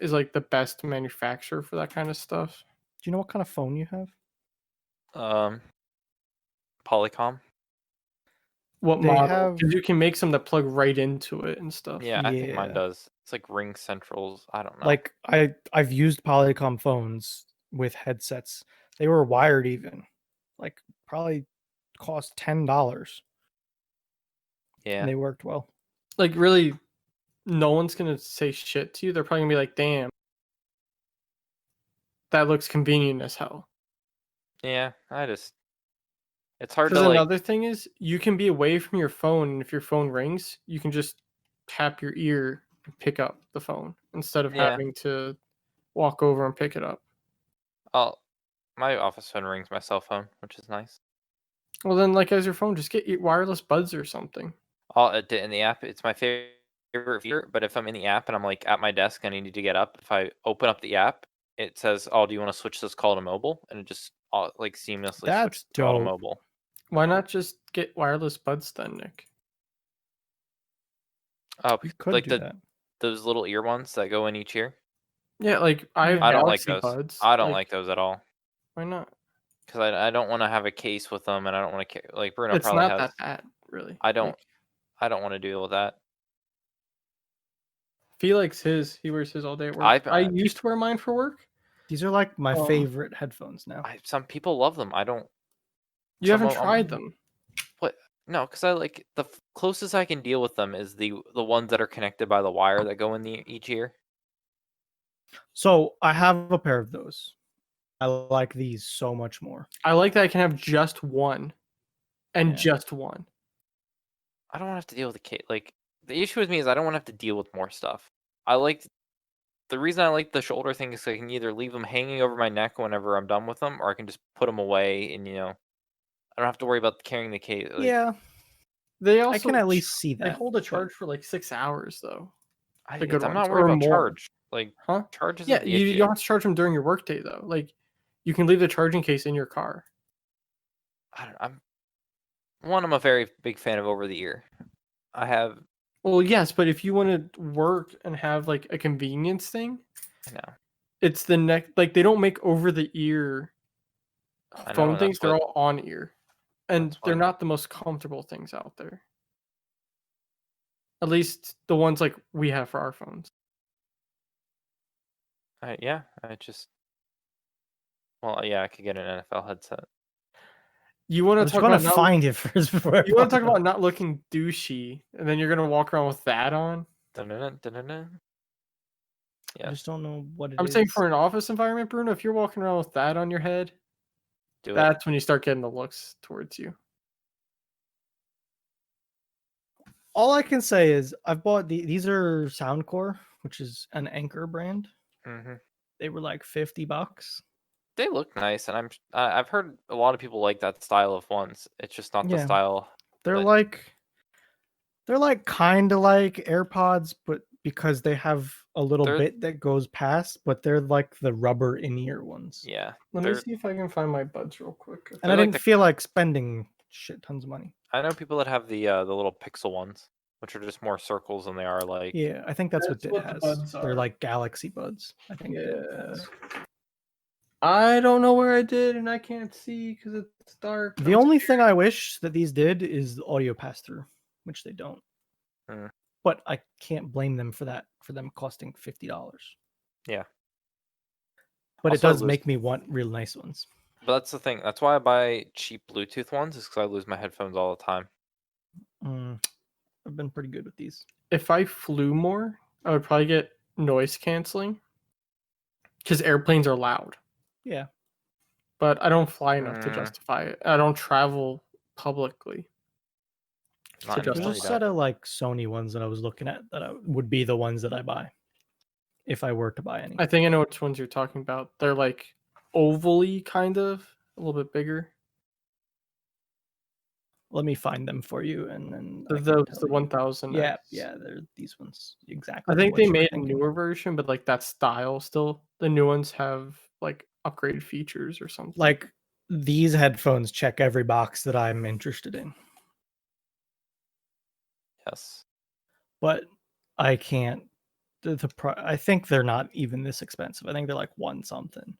is like the best manufacturer for that kind of stuff. Do you know what kind of phone you have? Polycom. What They model? have- Because you can make some that plug right into it and stuff. Yeah, I think mine Yeah. does. It's like Ring Centrals. I don't know. Like I've used Polycom phones with headsets. They were wired even. Like probably cost $10. yeah, And they worked well. Like really, no one's gonna say shit to you. They're probably gonna be like, "Damn, that looks convenient as hell." yeah. It's hard Because to like. another thing is, you can be away from your phone, and if your phone rings, you can just tap your ear and pick up the phone instead of Yeah. having to walk over and pick it up. My office phone rings my cell phone, which is nice. Well, then, like, as your phone, just get wireless buds or something. In the app, it's my favorite feature. But if I'm in the app and I'm like at my desk and I need to get up, if I open up the app, it says, "Oh, do you want to switch this call to mobile?" And it just like seamlessly That's switches the call to dope. mobile. Why not just get wireless buds then, Nick? Oh, You could like do that. those little ear ones that go in each ear. Yeah, like I have Yeah. I don't like Galaxy those. buds. I don't like those at all Why not? because I don't want to have a case with them, and I don't want to like Bruno It's probably not has. that bad, really. I don't. Like, I don't want to deal with that. Felix, he wears his all day at work. I've, I uh, used to wear mine for work. These are like my Um, favorite headphones now. Some people love them. I don't. You haven't Some of 'em- tried them. What? No, because I like the closest I can deal with them is the ones that are connected by the wire that go in each ear. So I have a pair of those. I like these so much more. I like that I can have just one, and Yeah. just one. I don't want to have to deal with the case. Like the issue with me is I don't want to have to deal with more stuff. I like the reason I like the shoulder thing is I can either leave them hanging over my neck whenever I'm done with them, or I can just put them away and I don't have to worry about carrying the case. Like, Yeah, They I also can at least see they that. hold a but- charge for like 6 hours though. I'm The good not ones, worried or about more. charge. Like Huh? charge isn't Yeah, the you issue. don't have to charge them during your workday though. Like you can leave the charging case in your car. I'm a very big fan of over the ear. I have. Well, yes, but if you want to work and have like a convenience thing, I know. it's the neck. Like they don't make over the ear I know, phone and things. that's They're what- all on ear, and that's they're what- not the most comfortable things out there. At least the ones like we have for our phones. Yeah, I just. Well, yeah, I could get an NFL headset. You want I to was talk going about to not, find it first before I you want to bought talk them. about not looking douchey, and then you're gonna walk around with that on. Dun-dun-dun, dun-dun-dun. I just Yes, don't know what it is. I'm saying for an office environment, Bruno, if you're walking around with that on your head, do it. that's when you start getting the looks towards you. All I can say is I've bought these are Soundcore, which is an Anchor brand. Hmm. They were like $50. They look nice, and I've heard a lot of people like that style of ones. It's just not the Yeah. style. They're that- like kind of like AirPods, but because they have a little They're- bit that goes past, but they're like the rubber in-ear ones. Yeah, Let me they're- see if I can find my buds real quick. And They're I like didn't the- feel like spending shit tons of money. I know people that have the little Pixel ones, which are just more circles than they are like. Yeah, I think that's what That's Dit what the has. buds They're are. like Galaxy Buds. I think Dit Yeah. has. I don't know where I did, and I can't see because it's dark. The only thing I wish that these did is the audio pass through, which they don't. Hmm. But I can't blame them for that, for them costing $50. Yeah. But it Also, does make me want real nice ones. But that's the thing. That's why I buy cheap Bluetooth ones, is because I lose my headphones all the time. I've been pretty good with these. If I flew more, I would probably get noise canceling because airplanes are loud. Yeah. But I don't fly enough to Mm. justify it. I don't travel publicly Not to There's anymore, a you justify. set of like Sony ones that I was looking at that would be the ones that I buy if I were to buy any. I think I know which ones you're talking about. They're like ovally, kind of a little bit bigger. Let me find them for you, and then I can The tell you. 1000. Yeah, they're these ones exactly. I think what they you were made a thinking. newer version, but like that style still. The new ones have like upgraded features or something. Like these headphones check every box that I'm interested in, Yes. but I can't. I think they're not even this expensive. I think they're like one something.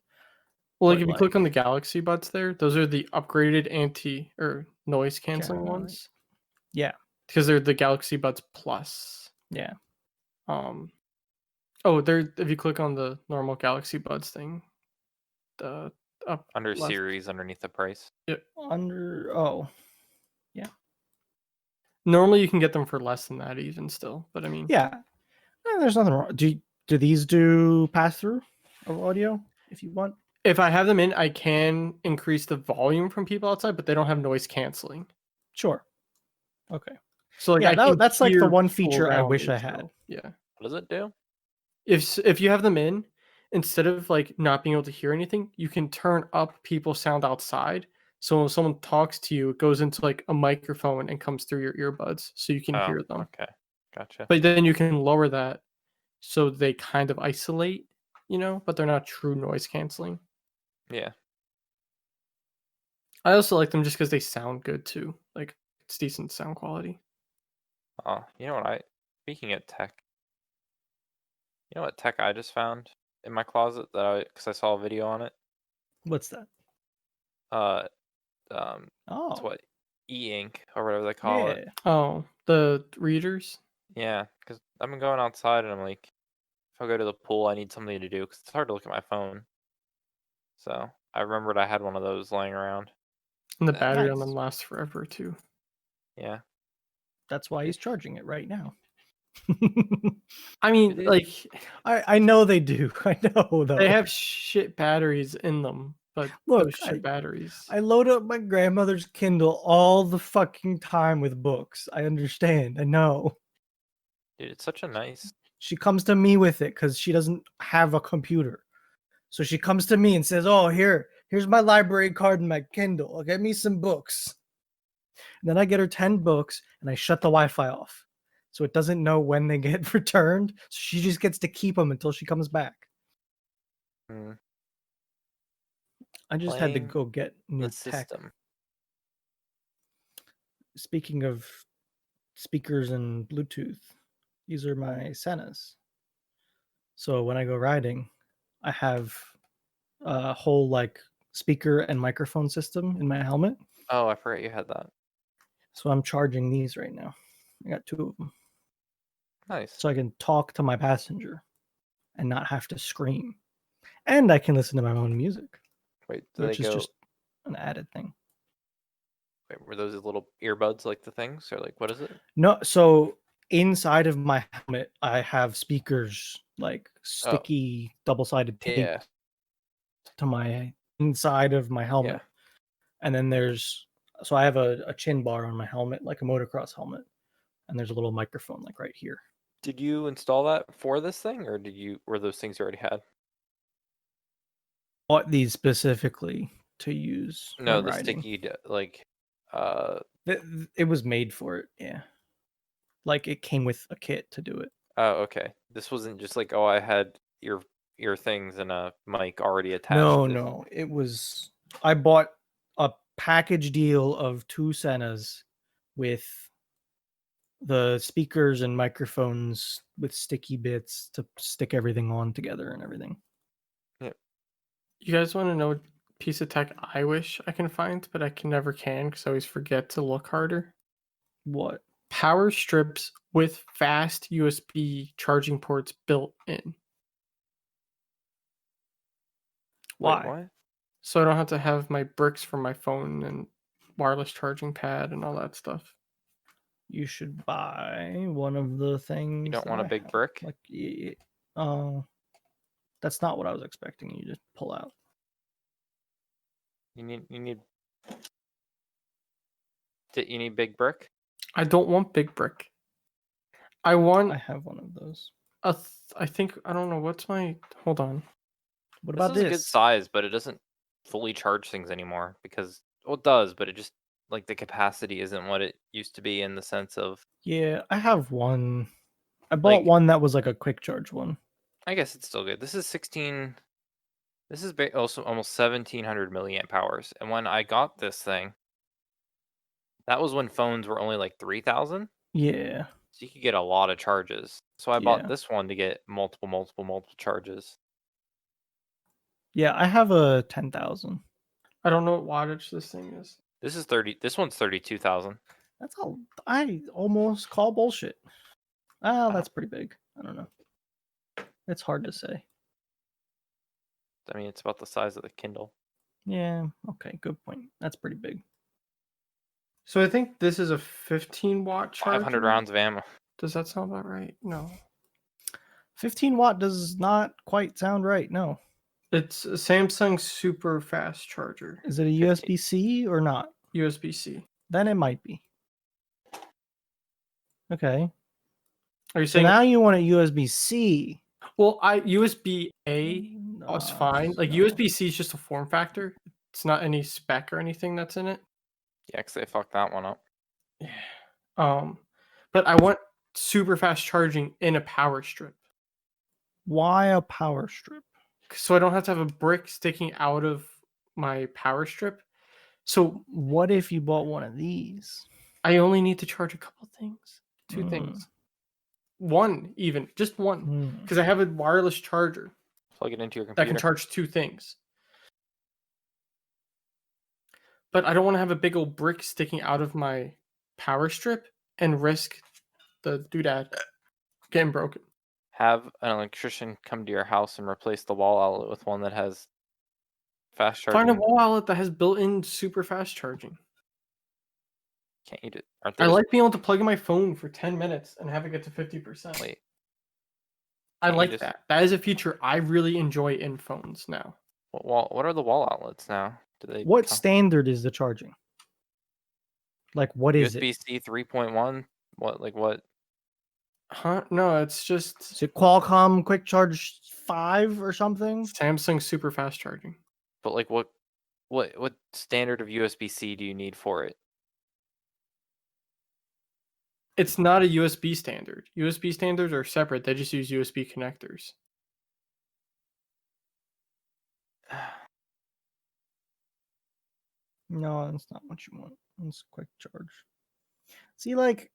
Well, like But if you click on the like, Galaxy Buds there, those are the upgraded anti or noise canceling Right. ones Yeah, because they're the Galaxy Buds Plus. yeah. Um, oh, they're if you click on the normal Galaxy Buds thing, the up Under left. series, underneath the price. Oh, Normally you can get them for less than that even still, but I mean, yeah. There's nothing wrong. Do these do pass through of audio if you want? if I have them in, I can increase the volume from people outside, but they don't have noise canceling. Sure. Okay. So like Yeah, I can that's like the hear one people feature I around wish me I had. still. Yeah. What does it do? If you have them in, instead of like not being able to hear anything, you can turn up people's sound outside. So when someone talks to you, it goes into like a microphone and comes through your earbuds, so you can Oh, hear them. okay. Gotcha. But then you can lower that so they kind of isolate, but they're not true noise canceling. Yeah. I also like them just because they sound good too. Like it's decent sound quality. Oh, you know what speaking of tech, you know what tech I just found in my closet because I saw a video on it? What's that? Uh, it's Oh, what? E-ink or whatever they call it. yeah. Oh, the readers. Yeah, because I've been going outside and I'm like, if I go to the pool, I need something to do because it's hard to look at my phone. So I remembered I had one of those laying around. And the battery on Nice. them lasts forever too. Yeah. That's why he's charging it right now. I mean, It is. like I know they do. I know though. they have shit batteries in them, but Look, those shit batteries. I load up my grandmother's Kindle all the fucking time with books. I understand. I know. Dude, it's such a nice. She comes to me with it because she doesn't have a computer. So she comes to me and says, "Oh, here's my library card and my Kindle. Get me some books." And then I get her 10 books and I shut the Wi-Fi off. So it doesn't know when they get returned. So she just gets to keep them until she comes back. Mm, I just had to playing go get new the tech. system. Speaking of speakers and Bluetooth, these are my Senas. So when I go riding, I have a whole like speaker and microphone system in my helmet. Oh, I forgot you had that. So I'm charging these right now. I got 2 of them. Nice. So I can talk to my passenger and not have to scream. And I can listen to my own music, Wait, do they which is go? just an added thing. Wait, were those little earbuds like the things, or like what is it? No, so inside of my helmet, I have speakers like sticky double-sided tape Yeah. to my inside of my helmet. And then so I have a chin bar on my helmet, like a motocross helmet, and there's a little microphone like right here. Did you install that for this thing, or were those things you already had? Bought these specifically to use No, when the riding. sticky like. Uh. It was made for it, yeah. Like it came with a kit to do it. Oh, okay. This wasn't just like, oh, I had ear things and a mic already attached. No, it was. I bought a package deal of 2 Senas with the speakers and microphones with sticky bits to stick everything on together and everything. You guys want to know what piece of tech I wish I can find, but I can never because I always forget to look harder? What? Power strips with fast USB charging ports built in. Why? Wait, what? So I don't have to have my bricks for my phone and wireless charging pad and all that stuff. You should buy one of the things. You don't want a I big have. brick? Like, that's not what I was expecting you to pull out. You need big brick? I don't want big brick. I want I have one of those. I think I don't know what's my hold on. What This about is this? a good size, but it doesn't fully charge things anymore because well, it does, but it just like the capacity isn't what it used to be in the sense of Yeah, I have one. I bought like one that was like a quick charge one. I guess it's still good. This is 16 This is also almost 1700 milliamp hours. And when I got this thing, that was when phones were only like 3000. Yeah. So you could get a lot of charges. So I bought Yeah. this one to get multiple charges. Yeah, I have a 10,000. I don't know what wattage this thing is. This one's 32,000. That's all I almost call bullshit. Oh, Uh, that's pretty big. I don't know. It's hard to say. I mean, it's about the size of the Kindle. Yeah, okay, good point. That's pretty big. So I think this is a 15-watt charger. 500 rounds of ammo. Does that sound about right? No. 15 watt does not quite sound right. No. It's a Samsung super fast charger. Is it a USB-C or not? USB-C. Then it might be. Okay. Are you So saying now you want a USB-C? Well, USB-A is fine. Like no. USB-C is just a form factor. It's not any spec or anything that's in it. Yeah, because they fucked that one up. Yeah. But I want super fast charging in a power strip. Why a power strip? So I don't have to have a brick sticking out of my power strip. So What if you bought one of these? I only need to charge a couple things. Two Mm. things. One, even. Just one. Because I have a wireless charger Plug it into your that computer. can charge two things. But I don't want to have a big old brick sticking out of my power strip and risk the doodad getting broken. Have an electrician come to your house and replace the wall outlet with one that has fast charging. Find a wall outlet that has built-in super fast charging. Can't you do? Aren't I there? like being able to plug in my phone for 10 minutes and have it get to 50%. Wait. I Can't you like just- that. That is a feature I really enjoy in phones now. What are the wall outlets now? Do they? What standard is the charging? Like, what is it? USB-C 3.1. What? Huh? No, it's just Is it Qualcomm Quick Charge 5 or something? Samsung super fast charging. But like what standard of USB-C do you need for it? It's not a USB standard. USB standards are separate. They just use USB connectors. No, that's not what you want. It's quick charge. See, like,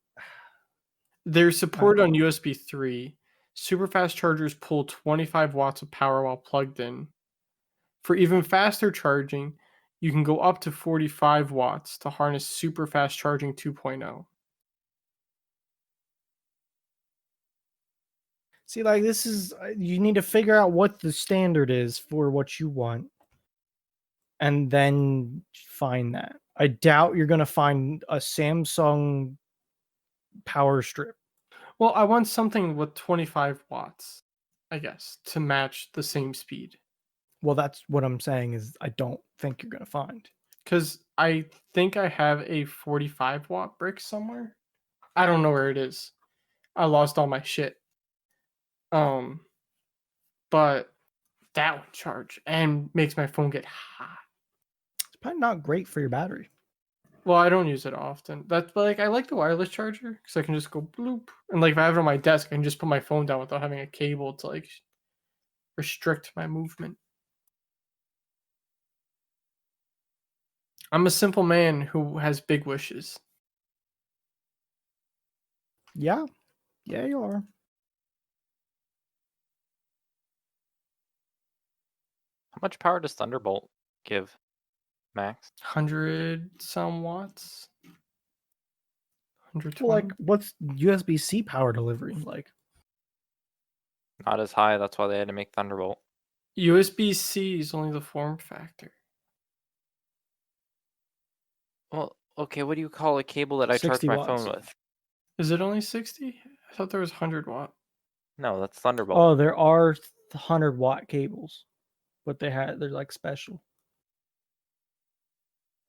There's support on know. USB 3. Super fast chargers pull 25 watts of power while plugged in. For even faster charging, you can go up to 45 watts to harness super fast charging 2.0. see, like, this is, you need to figure out what the standard is for what you want and then find that. I doubt you're going to find a Samsung power strip. Well, I want something with 25 watts, I guess, to match the same speed. Well, that's what I'm saying is I don't think you're going to find. Because I think I have a 45 watt brick somewhere. I don't know where it is. I lost all my shit. But that would charge and makes my phone get hot. It's probably not great for your battery. Well, I don't use it often. But like I like the wireless charger because I can just go bloop, and like if I have it on my desk, I can just put my phone down without having a cable to like restrict my movement. I'm a simple man who has big wishes. Yeah. Yeah, you are. How much power does Thunderbolt give, max? 100 some watts. 120. Well, like, what's USB-C power delivery like? Not as high. That's why they had to make Thunderbolt. USB-C is only the form factor. Well, okay. What do you call a cable that I charge 60 my watts. phone with? Is it only 60? I thought there was 100 watt. No, that's Thunderbolt. Oh, there are 100-watt cables, but they're like special.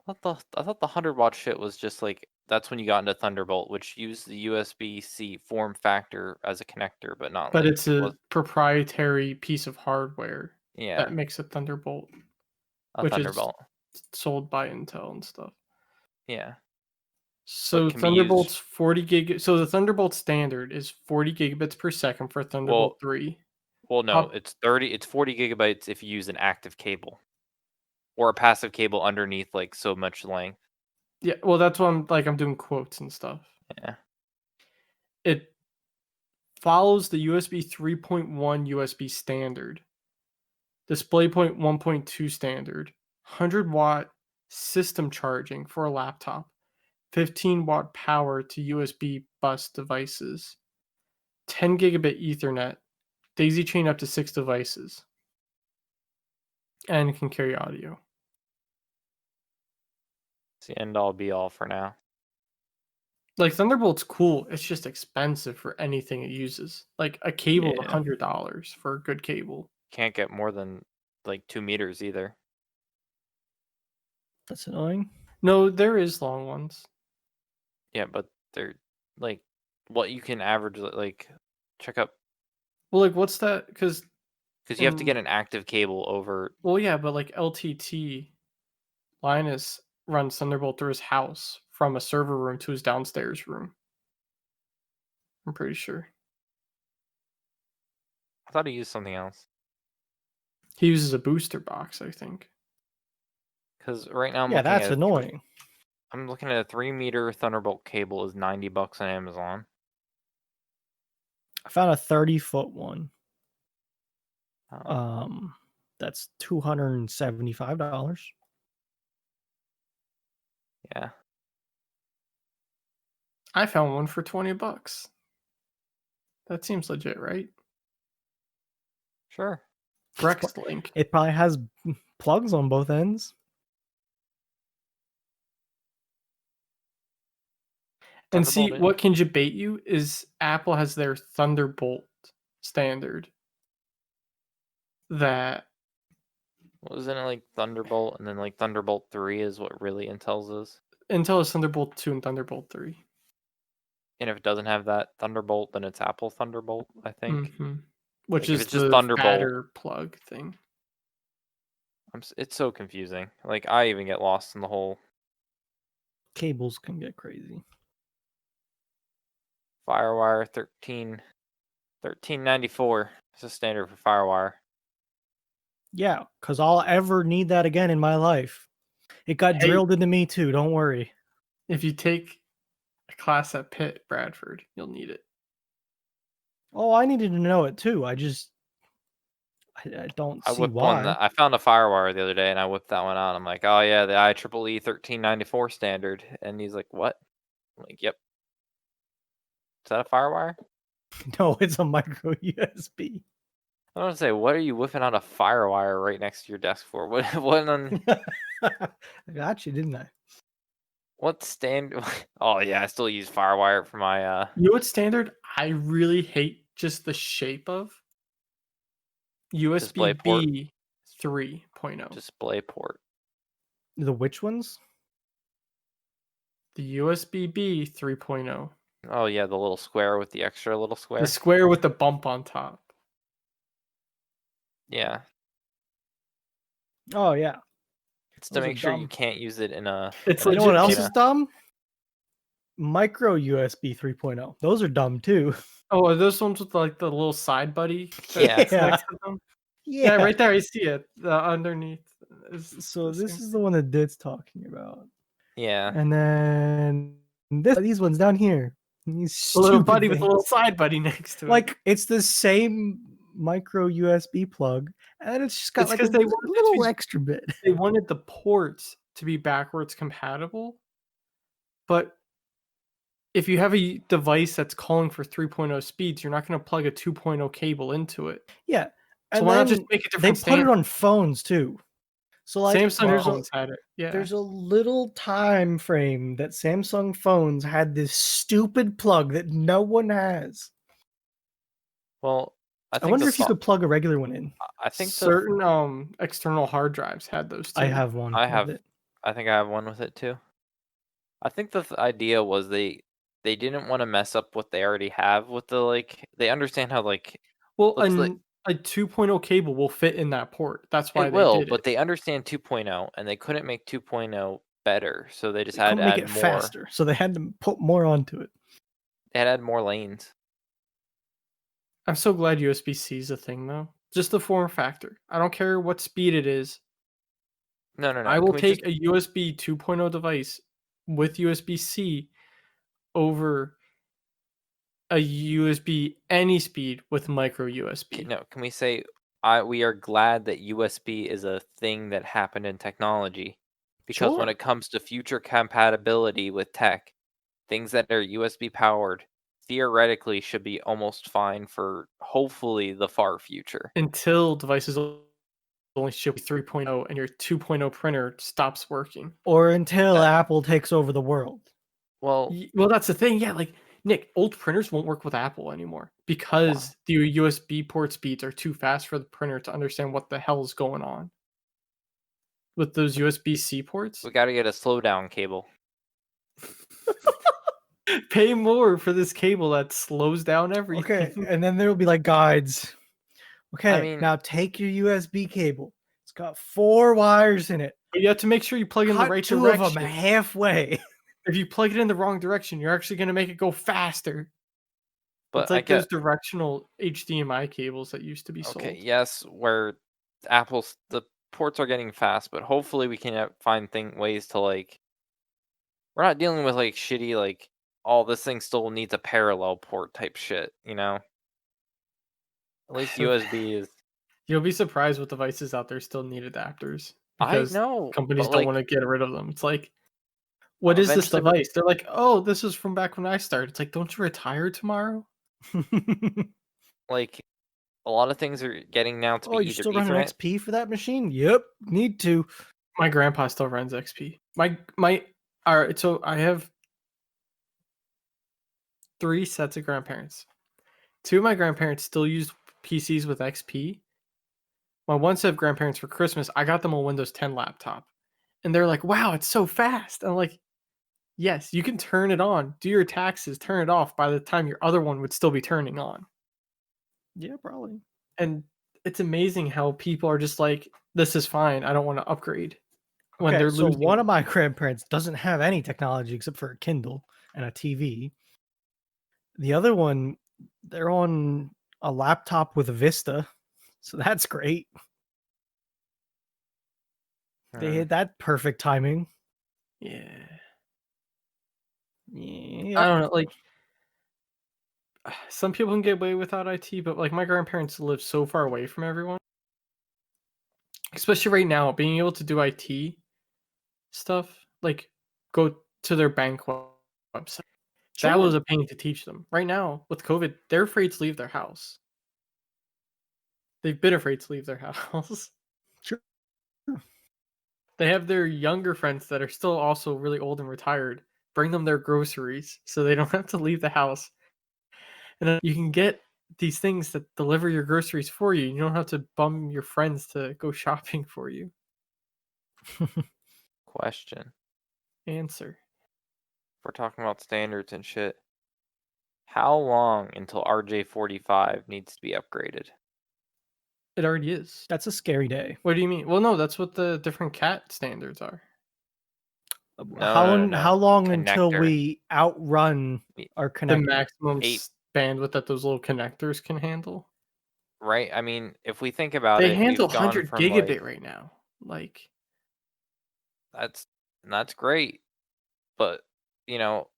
I thought the 100-watt shit was just like that's when you got into Thunderbolt, which used the USB-C form factor as a connector, but not. But like, it's a proprietary piece of hardware yeah, that makes a Thunderbolt, a which Thunderbolt. is sold by Intel and stuff. Yeah. So can be Thunderbolt's 40 gig. So the Thunderbolt standard is 40 gigabits per second for Thunderbolt 3. Well, no, it's 40 gigabytes if you use an active cable or a passive cable underneath like so much length. Yeah, well, that's why I'm doing quotes and stuff. Yeah. It follows the USB 3.1 USB standard, DisplayPort 1.2 standard, 100-watt system charging for a laptop, 15-watt power to USB bus devices, 10 gigabit Ethernet, daisy chain up to 6 devices, and can carry audio. It's the end all be all for now. Like Thunderbolt's cool, it's just expensive for anything it uses. Like a cable, Yeah. $100 for a good cable. Can't get more than like 2 meters either. That's annoying. No, there is long ones. Yeah, but they're like what you can average like check up Well, like what's that? Because you have to get an active cable over. well, yeah, but like LTT, Linus runs Thunderbolt through his house from a server room to his downstairs room. I'm pretty sure I thought he used something else. he uses a booster box. I think. Because right now I'm Yeah, looking that's at annoying. I'm looking at a 3-meter Thunderbolt cable is $90 on Amazon. I found a 30-foot one. Oh, That's $275. yeah, I found one for $20. That seems legit, right? sure. Brex link. It probably has plugs on both ends. And see, Thunderbolt what can debate you is Apple has their Thunderbolt standard that Wasn't it like Thunderbolt and then like Thunderbolt 3 is what really Intel's is? Intel is Thunderbolt 2 and Thunderbolt 3. And if it doesn't have that Thunderbolt, then it's Apple Thunderbolt, I think. Which Like, if is it's just the Thunderbolt, fatter plug thing. it's so confusing. Like I even get lost in the whole Cables can get crazy. FireWire 1394. It's a standard for FireWire. Yeah, because I'll ever need that again in my life. It got Hey. drilled into me too, don't worry. If you take a class at Pitt, Bradford, you'll need it. Oh, I needed to know it too. I don't I see whipped one. why. I found a FireWire the other day, and I whipped that one out. I'm like, oh yeah, the IEEE 1394 standard. And he's like, what? I'm like, yep. Is that a FireWire? No, it's a micro USB. I want to say, what are you whipping out a FireWire right next to your desk for? What on I got you, didn't I? what stand? Oh yeah, I still use FireWire for my You know what standard I really hate just the shape of? USB DisplayPort. B 3.0. DisplayPort. The which ones? The USB B 3.0. Oh yeah, the little square with the extra little square. The square with the bump on top. Yeah, Oh yeah. it's to Those are make sure you dumb. can't use it in a. It's You know what legit else peop- is dumb? Micro USB 3.0. Those are dumb too. Oh, are those ones with like the little side buddy Yeah. next to them? Yeah, right there. I see it. Underneath. So this is the one that Dit's talking about. Yeah. And then these ones down here. These a little stupid buddy with a little things. side buddy next to it. Like it's the same micro USB plug, and then it's just got It's like 'cause a they wanted it to little be- extra bit. they wanted the ports to be backwards compatible, but if you have a device that's calling for 3.0 speeds, you're not going to plug a 2.0 cable into it. Yeah. So And why then not just make a they different put it standard? on phones too. So like Samsung phones had it. Yeah. there's a little time frame that Samsung phones had this stupid plug that no one has. Well, I I think wonder the if you could plug a regular one in. I think the certain external hard drives had those too. I have one. I with have it. I think I have one with it too. I think the idea was they didn't want to mess up what they already have with the like. They understand how like Well, let's like a 2.0 cable will fit in that port. That's why it they will, did but it. they understand 2.0 and they couldn't make 2.0 better, so they just They had couldn't to make add it more. faster, so they had to put more onto it. They had to add more lanes. I'm so glad USB-C is a thing, though. Just the form factor. I don't care what speed it is. No. I will Can we just take a USB 2.0 device with USB-C over a USB any speed with micro USB. no? Can we say we are glad that USB is a thing that happened in technology, because when Sure. it comes to future compatibility with tech, things that are USB powered theoretically should be almost fine for hopefully the far future. Until devices only ship 3.0 and your 2.0 printer stops working. Or until That- Apple takes over the world. Well, Well, that's the thing. Yeah, like Nick, old printers won't work with Apple anymore because the USB port speeds are too fast for the printer to understand what the hell is going on with those USB-C ports. we got to get a slowdown cable. Pay more for this cable that slows down everything. Okay, and then there will be like guides. Okay, mean- now take your USB cable. It's got 4 wires in it. But you have to make sure you plug in the Cut right 2 direction. of them halfway. If you plug it in the wrong direction, you're actually going to make it go faster. But It's like those directional HDMI cables that used to be sold. okay, yes, where the ports are getting fast, but hopefully we can find ways to like. We're not dealing with like shitty like, oh, this thing still needs a parallel port type shit, you know. At least USB is. You'll be surprised what devices out there still need adapters I because know, companies but don't like want to get rid of them. It's like, what is this eventually device? They're like, oh, this is from back when I started. It's like, don't you retire tomorrow? like a lot of things are getting now to be Oh, you either still running Ethernet. XP for that machine? Yep, need to. My grandpa still runs XP. All right. So I have 3 sets of grandparents. 2 of my grandparents still use PCs with XP. My one set of grandparents for Christmas, I got them a Windows 10 laptop, and they're like, "Wow, it's so fast." I'm like, "Yes, you can turn it on, do your taxes, turn it off by the time your other one would still be turning on." Yeah, probably. And it's amazing how people are just like, "This is fine. I don't want to upgrade." When Okay, they're so losing. one of my grandparents doesn't have any technology except for a Kindle and a TV. The other one, they're on a laptop with Vista, so that's great. They hit that perfect timing. Yeah. I Yeah. don't know, like some people can get away without IT, but like my grandparents live so far away from everyone. Especially right now, being able to do IT stuff, like go to their bank website. That was a pain to teach them. Right now, with COVID, they're afraid to leave their house. They've been afraid to leave their house. Sure. They have their younger friends that are still also really old and retired. Bring them their groceries so they don't have to leave the house. And then you can get these things that deliver your groceries for you. You don't have to bum your friends to go shopping for you. Question. Answer. If we're talking about standards and shit, how long until RJ45 needs to be upgraded? It already is. That's a scary day. What do you mean? Well, no, that's what the different cat standards are. How long until Connector. we outrun our The connector? maximum 8. bandwidth that those little connectors can handle. Right? I mean, if we think about They it, handle we've gone 100 from gigabit like right now. Like, that's great, but you know,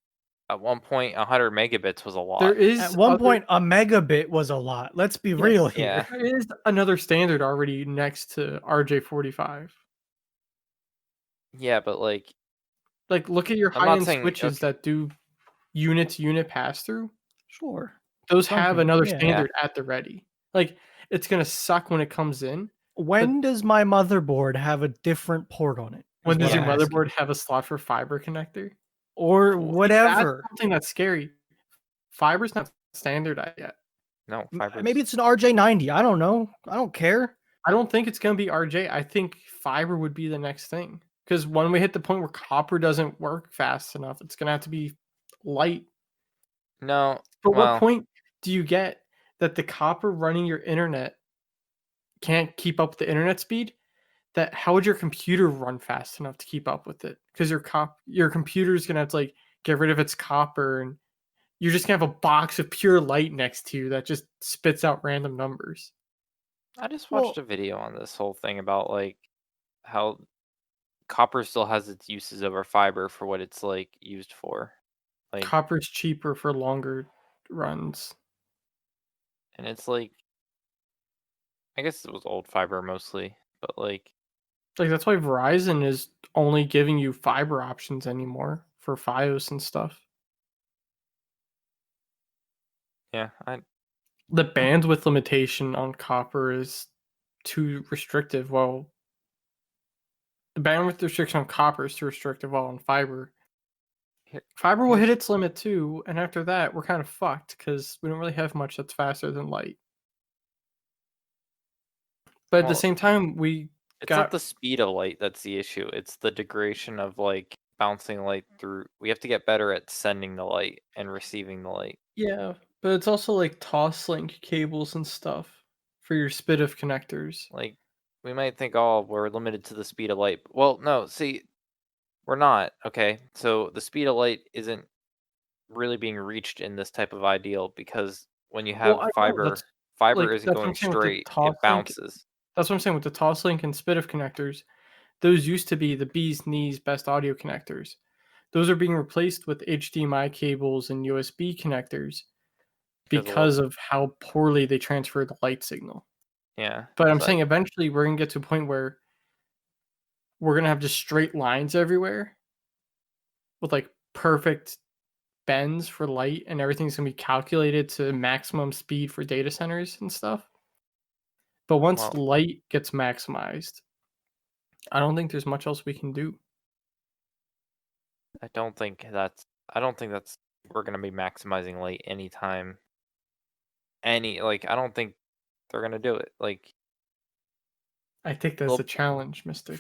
at one point 100 megabits was a lot. there is At one point, a megabit was a lot. Let's be real here. Yeah. there is another standard already next to RJ45. Yeah, but like Like, look at your I'm not high-end saying switches that do unit-to-unit pass-through. Sure. Those Some have can, another yeah. standard at the ready. Like, it's gonna suck when it comes in. When does my motherboard have a different port on it? When is does what your I'm asking. motherboard have a slot for fiber connector? Or That's whatever? something that's scary. Fiber's not standardized yet. no fiber. Maybe it's an RJ90. I don't know. I don't care. I don't think it's gonna be RJ. I think fiber would be the next thing. Because when we hit the point where copper doesn't work fast enough, it's gonna have to be light. No. But well, what point do you get that the copper running your internet can't keep up with the internet speed? That how would your computer run fast enough to keep up with it? Because your computer is gonna have to like get rid of its copper and you're just gonna have a box of pure light next to you that just spits out random numbers. I just watched Well, a video on this whole thing about like how copper still has its uses over fiber for what it's like used for. Like, Copper's cheaper for longer runs. and it's like, I guess it was old fiber mostly, but like, Like that's why Verizon is only giving you fiber options anymore for FiOS and stuff. yeah, The bandwidth limitation on copper is too restrictive. Well, the bandwidth restriction on copper is too restrictive. While on fiber, here, fiber will hit here's its limit too. And after that, we're kind of fucked because we don't really have much that's faster than light. But at the well, same time, we it's not got the speed of light that's the issue. It's the duration of like bouncing light through. We have to get better at sending the light and receiving the light. yeah, but it's also like toss link cables and stuff for your SPDIF connectors. Like, we might think, oh, we're limited to the speed of light. Well, no, see, we're not. Okay, so the speed of light isn't really being reached in this type of ideal because when you Well, have I know fiber, fiber isn't that's what I'm going saying with the straight; toss it link. bounces. That's what I'm saying with the toss link and SPDIF connectors. Those used to be the bee's knees best audio connectors. Those are being replaced with HDMI cables and USB connectors Well, because of how poorly they transfer the light signal. yeah. But I'm So saying eventually we're going to get to a point where we're going to have just straight lines everywhere with like perfect bends for light and everything's going to be calculated to maximum speed for data centers and stuff. But once well, light gets maximized, I don't think there's much else we can do. I don't think that's. I don't think that's. We're gonna be maximizing light anytime. I don't think they're gonna do it. Like, I think that's a well, challenge, mister.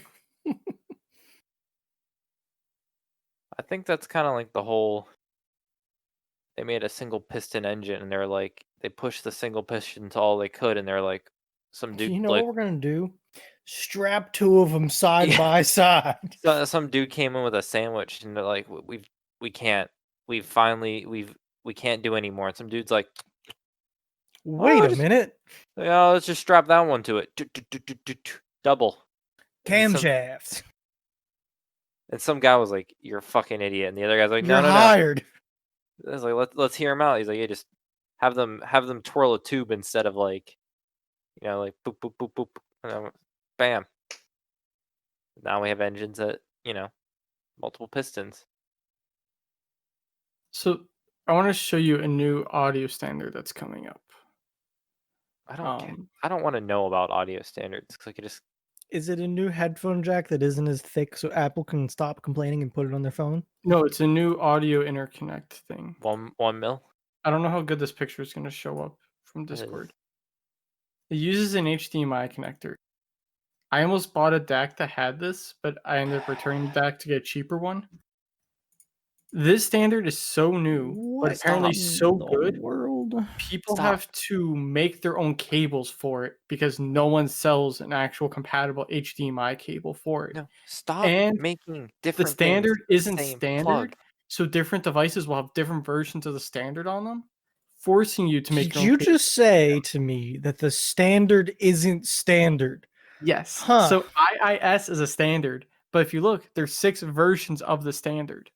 I think that's kind of like the whole. They made a single piston engine, and they're like, they pushed the single piston to all they could, and they're like, some dude you know like, what we're gonna do? Strap two of them side yeah. by side. So some dude came in with a sandwich, and they're like, we can't. We've finally we can't do anymore. And some dude's like, Wait oh, a minute. yeah, let's just strap that one to it. Double. And some guy was like, "You're a fucking idiot," and the other guy's like, "No, You're no, no." hired. I was like, let's hear him out. He's like, "Yeah, just have them twirl a tube instead of like, like boop boop boop boop, and then bam. Now we have engines that multiple pistons." So I want to show you a new audio standard that's coming up. I don't care. Um, I don't want to know about audio standards because I could just Is it a new headphone jack that isn't as thick so Apple can stop complaining and put it on their phone? no, it's a new audio interconnect thing. 1 mil. I don't know how good this picture is going to show up from It is. Discord. It uses an HDMI connector. I almost bought a DAC that had this, but I ended up returning the DAC to get a cheaper one. This standard is so new, but What apparently in so the good. world? People Stop. have to make their own cables for it because no one sells an actual compatible HDMI cable for it. No, stop And making the different things standard the isn't same standard, plug. so different devices will have different versions of the standard on them, forcing you to make Did your own you cable. just say to me that the standard isn't standard? Yes. Huh. So IIS is a standard, but if you look, there's 6 versions of the standard.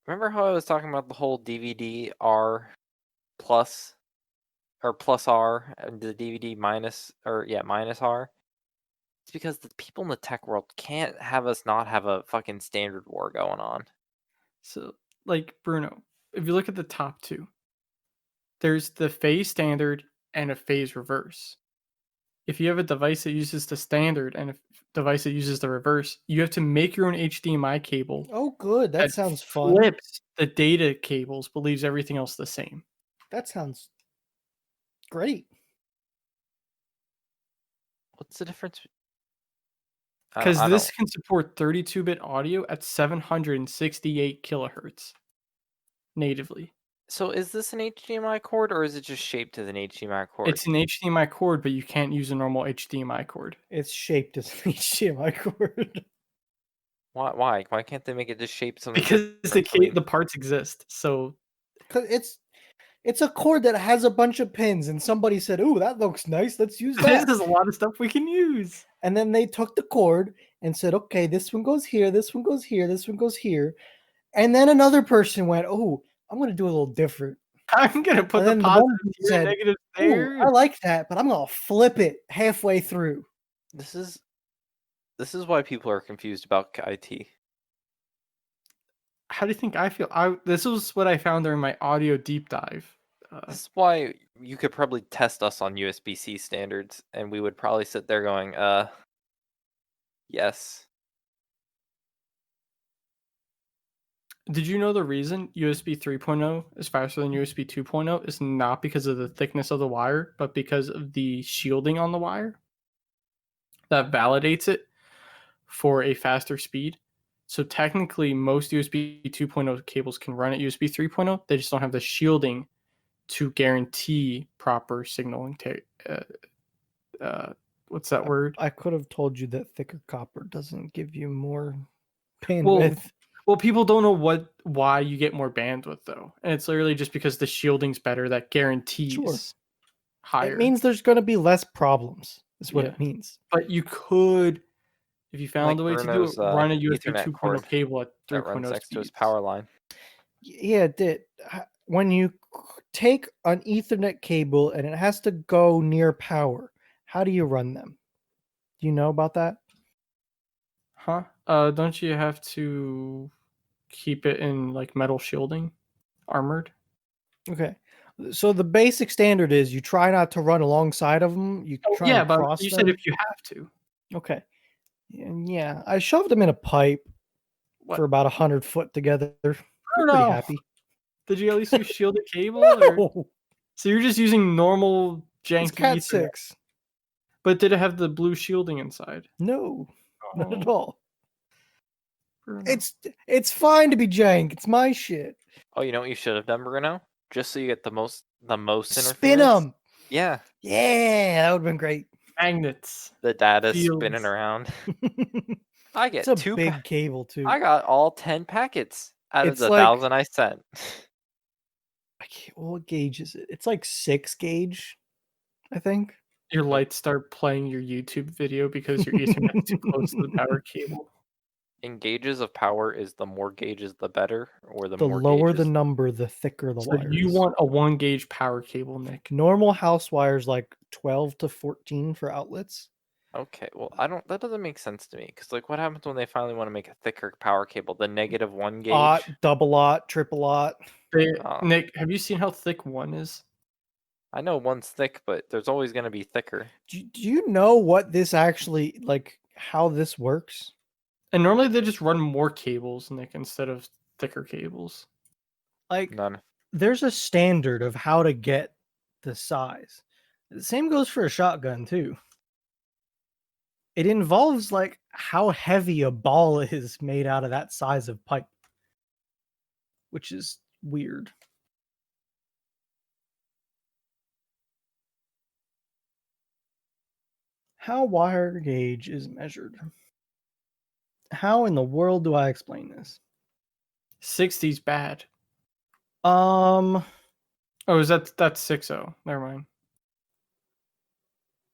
Remember how I was talking about the whole DVD R plus or plus R and the DVD minus minus R? It's because the people in the tech world can't have us not have a fucking standard war going on. So, like Bruno, if you look at the top 2, there's the phase standard and a phase reverse. If you have a device that uses the standard and a device that uses the reverse, you have to make your own HDMI cable Oh, good. That that sounds fun. flips the data cables but leaves everything else the same. That sounds great. What's the difference? Because I this don't. can support 32-bit audio at 768 kilohertz natively. So is this an HDMI cord or is it just shaped as an HDMI cord? It's an HDMI cord, but you can't use a normal HDMI cord. It's shaped as an HDMI cord. Why? Why can't they make it just shaped something Because different? So we- the parts exist. So Cause it's a cord that has a bunch of pins, and somebody said, "Ooh, that looks nice. Let's use that." there's a lot of stuff we can use. And then they took the cord and said, "Okay, this one goes here, this one goes here, this one goes here." And then another person went, "Oh, I'm gonna do a little different." I'm gonna put And the then the one positives here, said, negatives "Ooh, there. I like that, but I'm gonna flip it halfway through." this is why people are confused about IT. How do you think I feel? This was what I found during my audio deep dive. This is why you could probably test us on USB-C standards, and we would probably sit there going, yes. Did you know the reason USB 3.0 is faster than USB 2.0 is not because of the thickness of the wire, but because of the shielding on the wire that validates it for a faster speed? So technically, most USB 2.0 cables can run at USB 3.0. They just don't have the shielding to guarantee proper signaling. What's that word? I could have told you that thicker copper doesn't give you more Well, bandwidth. well, people don't know why you get more bandwidth though, and it's literally just because the shielding's better. That guarantees Sure. higher. It means there's going to be less problems. Is what Yeah. it means. But you could, if you found Like a way to do Bruno's, it, run a USB Ethernet 2.0 cord cable at that runs 3.0 next to his speeds. power line. Yeah, it did. When you take an Ethernet cable and it has to go near power, how do you run them? Do you know about that? Huh? Don't you have to keep it in like metal shielding, armored? Okay. So the basic standard is you try not to run alongside of them. You Oh, try yeah, and but cross you them. said if you have to. Okay. And yeah, I shoved them in a pipe What? for about 100 foot together. They're pretty Bruno! happy. Did you at least use shielded cable? Or... No, So you're just using normal it's janky Cat Ethernet. 6. But did it have the blue shielding inside? No, not at Oh, all. Bruno. It's fine to be jank. It's my shit. Oh, you know what you should have done, Bruno? Just so you get the most interference. Spin them. Yeah, Yeah, that would have been great. Magnets. the data Fields. spinning around. I get It's a two. big cable too. I got all 10 packets out of It's the like- 1,000 I sent. I can't, what gauge is it? It's like 6 gauge, I think. Your lights start playing your YouTube video because your Ethernet's too close to the power cable. In gauges of power, is the more gauges the better, or the The more lower gauges? the number, the thicker the So wire you is. want a 1 gauge power cable, Nick. Normal house wires like 12 to 14 for outlets. Okay, well, that doesn't make sense to me, because like, what happens when they finally want to make a thicker power cable? The -1 gauge? Aught, double aught, triple aught. Oh. Nick, have you seen how thick 1 is? I know one's thick, but there's always going to be thicker. Do you know what this actually, like, how this works? And normally they just run more cables, Nick, instead of thicker cables. Like, None. there's a standard of how to get the size. The same goes for a shotgun too. It involves like how heavy a ball is made out of that size of pipe, which is weird. How wire gauge is measured. How in the world do I explain this? 60's bad. Um, Oh, that's 60. Never mind.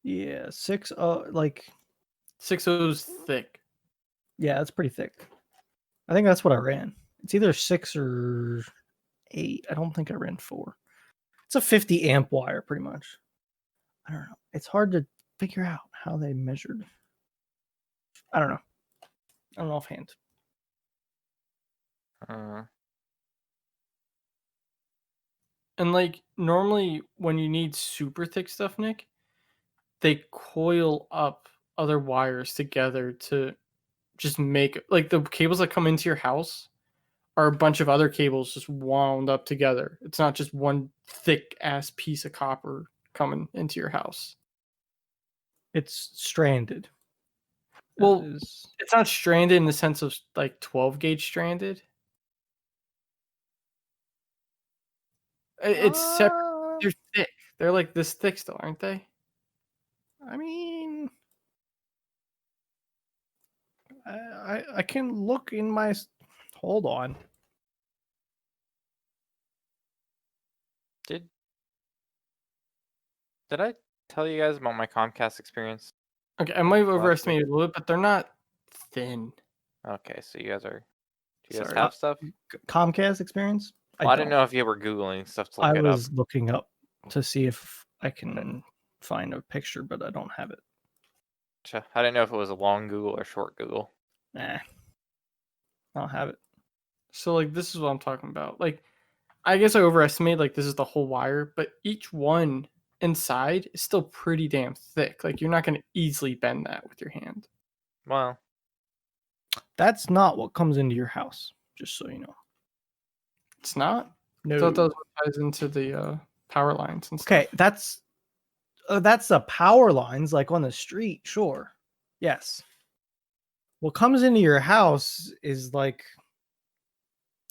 yeah, 6 like 60's thick. yeah, that's pretty thick. I think that's what I ran. It's either 6 or 8. I don't think I ran 4. It's a 50 amp wire pretty much. I don't know. It's hard to figure out how they measured. I don't know. I don't know offhand. And like normally when you need super thick stuff, Nick, they coil up other wires together to just make like the cables that come into your house are a bunch of other cables just wound up together. It's not just one thick ass piece of copper coming into your house. It's stranded. Well, it's not stranded in the sense of like 12 gauge stranded. It's separate. They're thick. They're like this thick still, aren't they? I mean, I can look in my. Hold on. Did I tell you guys about my Comcast experience? Okay, I might have Last week. overestimated a little bit, but they're not thin. Okay, so you guys are. Do you guys Sorry. have stuff? Comcast experience? Well, I didn't don't. know if you were Googling stuff to look I it was up. looking up to see if I can find a picture, but I don't have it. I didn't know if it was a long Google or short Google. Nah, I don't have it. So like this is what I'm talking about. Like I guess I overestimated like this is the whole wire, but each one inside is still pretty damn thick. Like you're not going to easily bend that with your hand. Well, That's not what comes into your house, just so you know. It's not. I No. thought that was what ties into the power lines and stuff. Okay, that's the power lines, like on the street, sure. Yes. What comes into your house is like,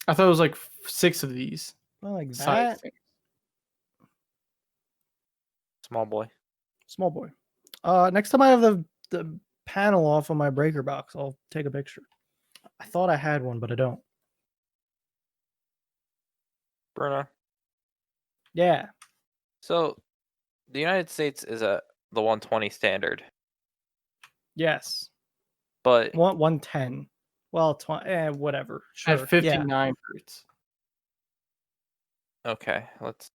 I thought it was like 6 of these well, like size that. things. small boy. Small boy. Next time I have the panel off on my breaker box, I'll take a picture. I thought I had one, but I don't. Bruno. Yeah. So, the United States is the 120 standard, Yes. but 110. Well, whatever. Sure. At 59 hertz. okay, let's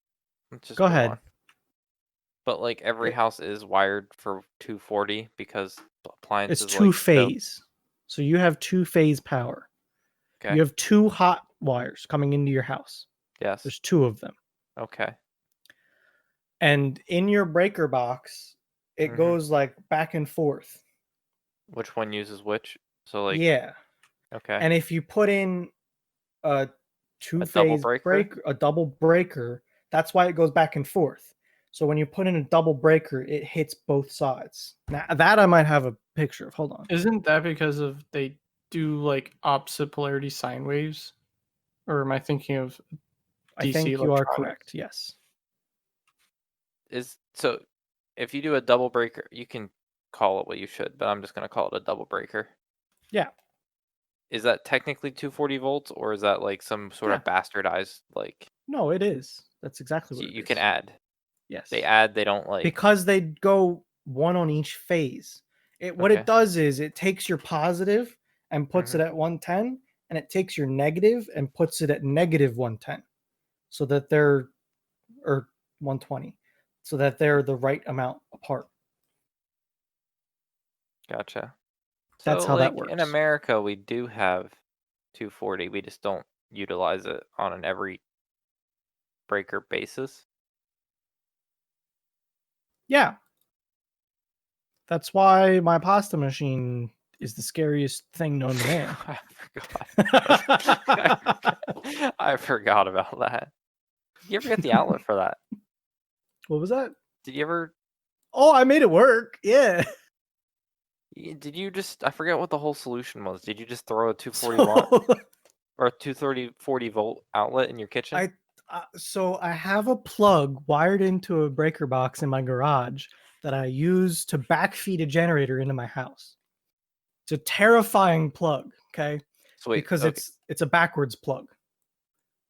just Go move ahead. on. But like every house is wired for 240 because appliances It's two like phase. So you have two phase power. Okay. You have two hot wires coming into your house. Yes. There's two of them. Okay. And in your breaker box, it Mhm. goes like back and forth. Which one uses which? So like Yeah. okay. And if you put in a two-phase breaker, a double breaker, that's why it goes back and forth. So when you put in a double breaker, it hits both sides. Now that I might have a picture of. Hold on. Isn't that because of they do like opposite polarity sine waves? Or am I thinking of DC I think you are electronics? correct. Yes. So if you do a double breaker, you can call it what you should, but I'm just going to call it a double breaker. Yeah. Is that technically 240 volts or is that like some sort of bastardized like No, it is. That's exactly what you can add. Yes. They add, they don't like because they go one on each phase. What Okay. it does is it takes your positive and puts it at 110, and it takes your negative and puts it at negative 110, so that they're or 120, so that they're the right amount apart. Gotcha. That's So how that like in works. America we do have 240. We just don't utilize it on an every breaker basis. Yeah. That's why my pasta machine is the scariest thing known to man. I forgot about that. You ever get the outlet for that? What was that? Did you ever? Oh, I made it work. Yeah. Did you just? I forget what the whole solution was. Did you just throw a 240 watt or a 240 volt outlet in your kitchen? So I have a plug wired into a breaker box in my garage that I use to backfeed a generator into my house. It's a terrifying plug, okay? Sweet. Because Okay. it's a backwards plug.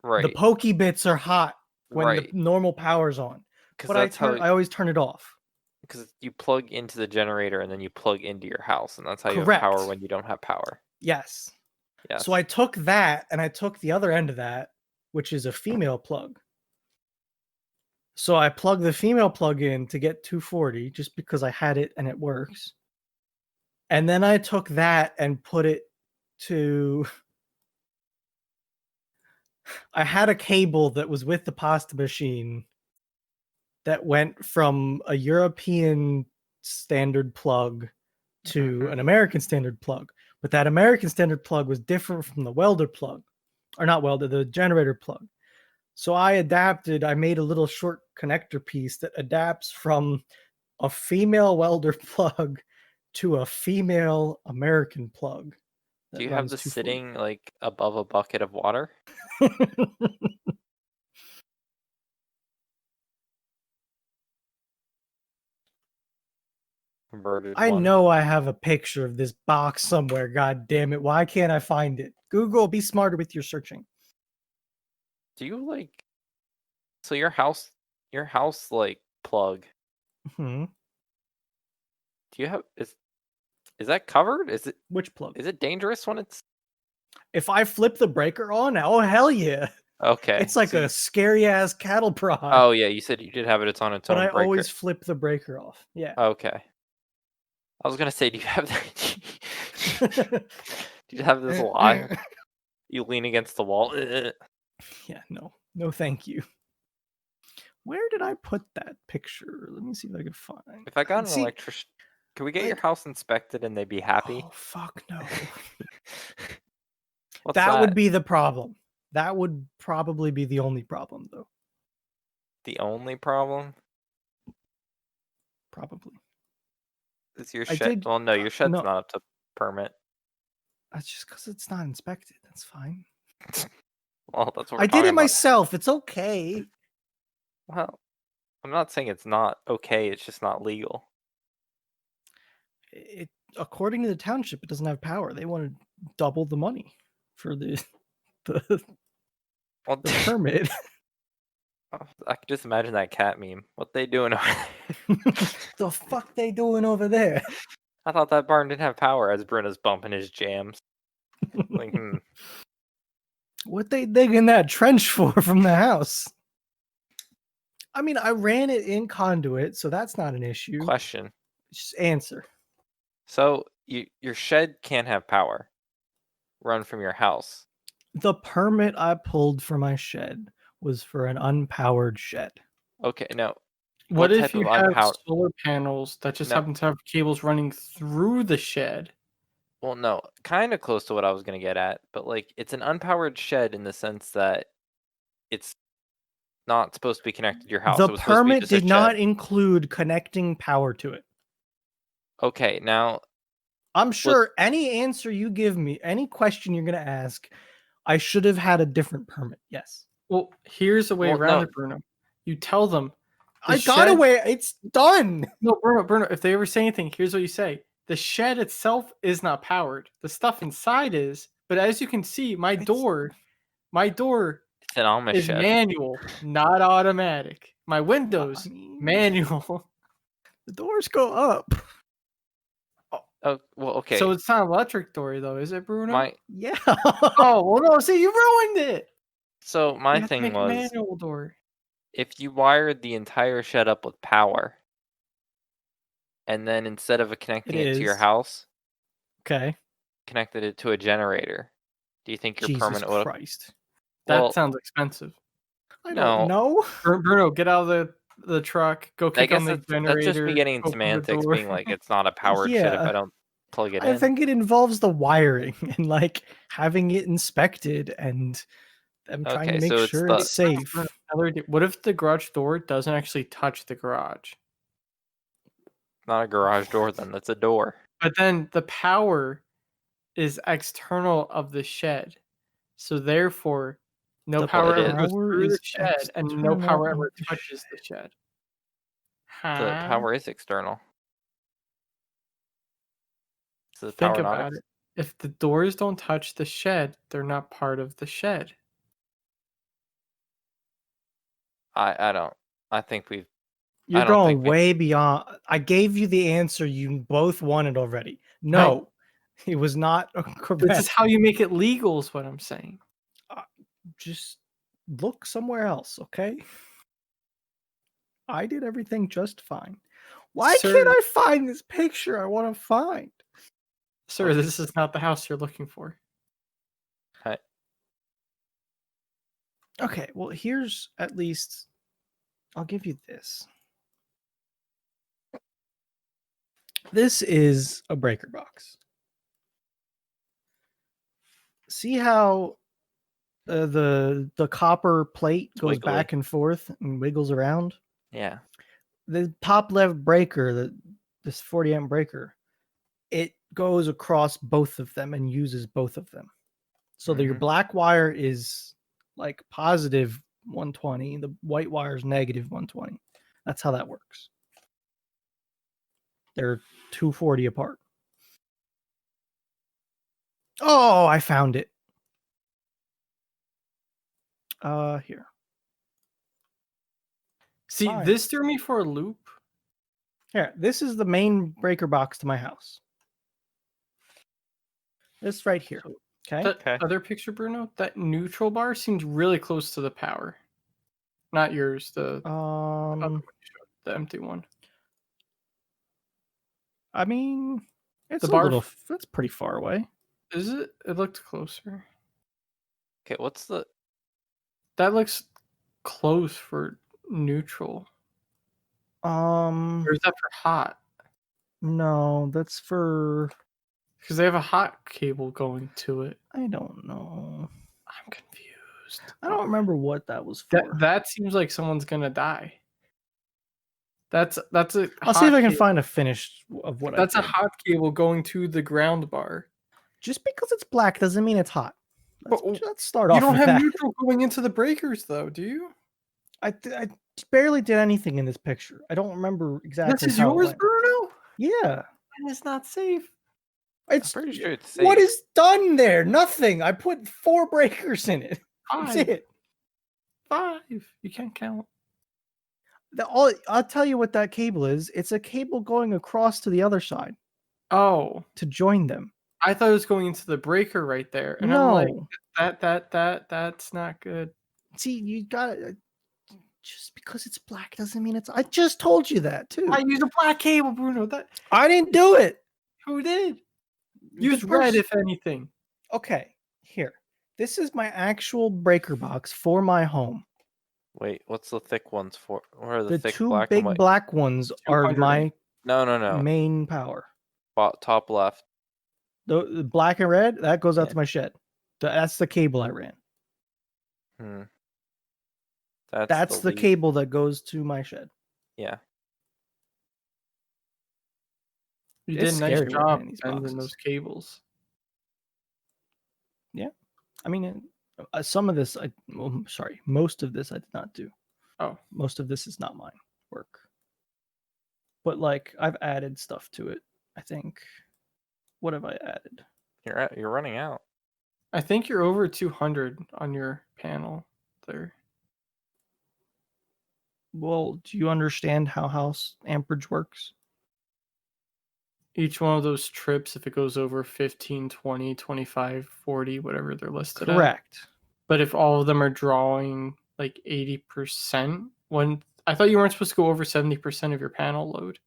Right. The pokey bits are hot when Right. the normal power's on. But I always turn it off. Because you plug into the generator and then you plug into your house, and that's how you Correct. have power when you don't have power. Yes. Yes. So I took that and I took the other end of that, which is a female plug. So I plug the female plug in to get 240 just because I had it and it works. And then I took that and put it to I had a cable that was with the pasta machine that went from a European standard plug to an American standard plug. But that American standard plug was different from the welder plug. Or not welder, the generator plug. So I made a little short connector piece that adapts from a female welder plug to a female American plug. Do you have this sitting like above a bucket of water? converted I one. know I have a picture of this box somewhere. God damn it! Why can't I find it? Google, be smarter with your searching. Do you like? So your house like plug. Hmm. Do you have is that covered? Which plug? Is it dangerous when it's If I flip the breaker on, oh hell yeah! okay? It's like so a scary ass cattle prod. oh yeah, you said you did have it's on its but own I breaker. always flip the breaker off. Yeah. Okay. I was gonna say, do you have that? Do you have this live? You lean against the wall. Yeah, no, thank you. Where did I put that picture? Let me see if I can find. If I got an See, electrician, can we get your like- house inspected and they'd be happy? Oh fuck no! What's That that? would be the problem. That would probably be the only problem, though. The only problem Probably. is your I shed. did. Well, no, your shed's No, not up to permit. that's just because it's not inspected. That's fine. Well, that's what we're I did talking it about. myself. It's okay. Well, I'm not saying it's not okay. It's just not legal. It according to the township, it doesn't have power. They want to double the money for the Well, the permit. I could just imagine that cat meme. What they doing over there? The fuck they doing over there? I thought that barn didn't have power as Brenna's bumping his jams. Like, What they digging that trench for from the house? I mean, I ran it in conduit, so that's not an issue. question. Just answer. So your shed can't have power run from your house. The permit I pulled for my shed was for an unpowered shed. Okay, no. What if type you of have unpowered? solar panels that just No. happen to have cables running through the shed? Well, no, kind of close to what I was gonna get at, but like it's an unpowered shed in the sense that it's not supposed to be connected to your house. The It was supposed to be permit just a did not shed. include connecting power to it. Okay, now I'm sure any answer you give me, any question you're going to ask, I should have had a different permit. Yes. Well, here's a way Well, around no. it, Bruno. You tell them the I got shed. away. It's done. No, Bruno. If they ever say anything, here's what you say: the shed itself is not powered. The stuff inside is. But as you can see, my door it's an Amish is shed. manual, not automatic. My windows manual. The doors go up. Oh, well, okay. So it's not an electric door, though, is it, Bruno? Yeah. Oh, well, no. See, you ruined it. So You my have to thing make a was, manual door. if you wired the entire shed up with power, and then instead of connecting it to your is. house, Okay. connected it to a generator, do you think your Jesus permanent would? Christ. That Well, sounds expensive. I no. don't know. Bruno, get out of the truck. Go I kick on guess the that's just me generator. getting Open the semantics, door. being like it's not a powered shed if I don't plug it I in. think it involves the wiring and like having it inspected and them trying to Okay, make so it's sure the- it's safe. Bruno, another idea. What if the garage door doesn't actually touch the garage? Not a garage door, then that's a door. But then the power is external of the shed. So therefore, no The power ever goes power through the is shed and no external power of ever the touches the shed. The Huh? power is external. So the Think power about not it. If the doors don't touch the shed, they're not part of the shed. I don't. I think we've. You're I don't going think we- way beyond. I gave you the answer you both wanted already. No, it was not correct. This is how you make it legal, is what I'm saying. Just look somewhere else, okay? I did everything just fine. Why Sir- can't I find this picture I want to find? Sir, Okay. this is not the house you're looking for. Okay, well, here's at least. I'll give you this. This is a breaker box. See how the copper plate goes wiggly. back and forth and wiggles around? Yeah. The top left breaker, this 40 amp breaker, it goes across both of them and uses both of them. So that your Mhm. black wire is like positive 120, the white wire is negative 120. That's how that works. They're 240 apart. Oh, I found it. Here. See, Fine. this threw me for a loop. Here, this is the main breaker box to my house. This right here. So, Okay. That Okay. other picture, Bruno, that neutral bar seems really close to the power. Not yours, the other one you showed, the empty one. I mean, it's The a bar little. That's pretty far away. Is it? It looked closer. Okay, what's the... That looks close for neutral. Or is that for hot? No, that's for. Because they have a hot cable going to it. I don't know. I'm confused. I don't remember what that was for. That seems like someone's gonna die. That's a. I'll see if I can find a finish of what. That's I a did. hot cable going to the ground bar. Just because it's black doesn't mean it's hot. Let's start You off don't with have that. neutral going into the breakers, though, do you? I barely did anything in this picture. I don't remember exactly. This is how it yours, went. Bruno. Yeah, And it's not safe. it's I'm pretty sure it's what safe. is done there? Nothing. I put 4 breakers in it. That's 5. it. 5. You can't count. I'll tell you what that cable is. It's a cable going across to the other side Oh, to join them. I thought it was going into the breaker right there, and No. I'm like, that's not good. See, you got it. Just because it's black doesn't mean it's. I just told you that too. I used a black cable, Bruno. I didn't do it. Who did? The Use red, person- if anything. Okay, here. This is my actual breaker box for my home. Wait, what's the thick ones for? Where are the The thick 2 black and big white? black ones are 200. my No. main power. Top left. The black and red, that goes out Yeah. to my shed. That's the cable I ran. Hmm. That's the lead. cable that goes to my shed. Yeah. You It's did a nice scary working job in these bending boxes. those cables. I mean, some of this, most of this I did not do. Oh. Most of this is not mine work. But like, I've added stuff to it. I think. What have I added? You're running out. I think you're over 200 on your panel there. Well, do you understand how house amperage works? Each one of those trips, if it goes over 15, 20, 25, 40, whatever they're listed at. Correct. But if all of them are drawing like 80%, I thought you weren't supposed to go over 70% of your panel load.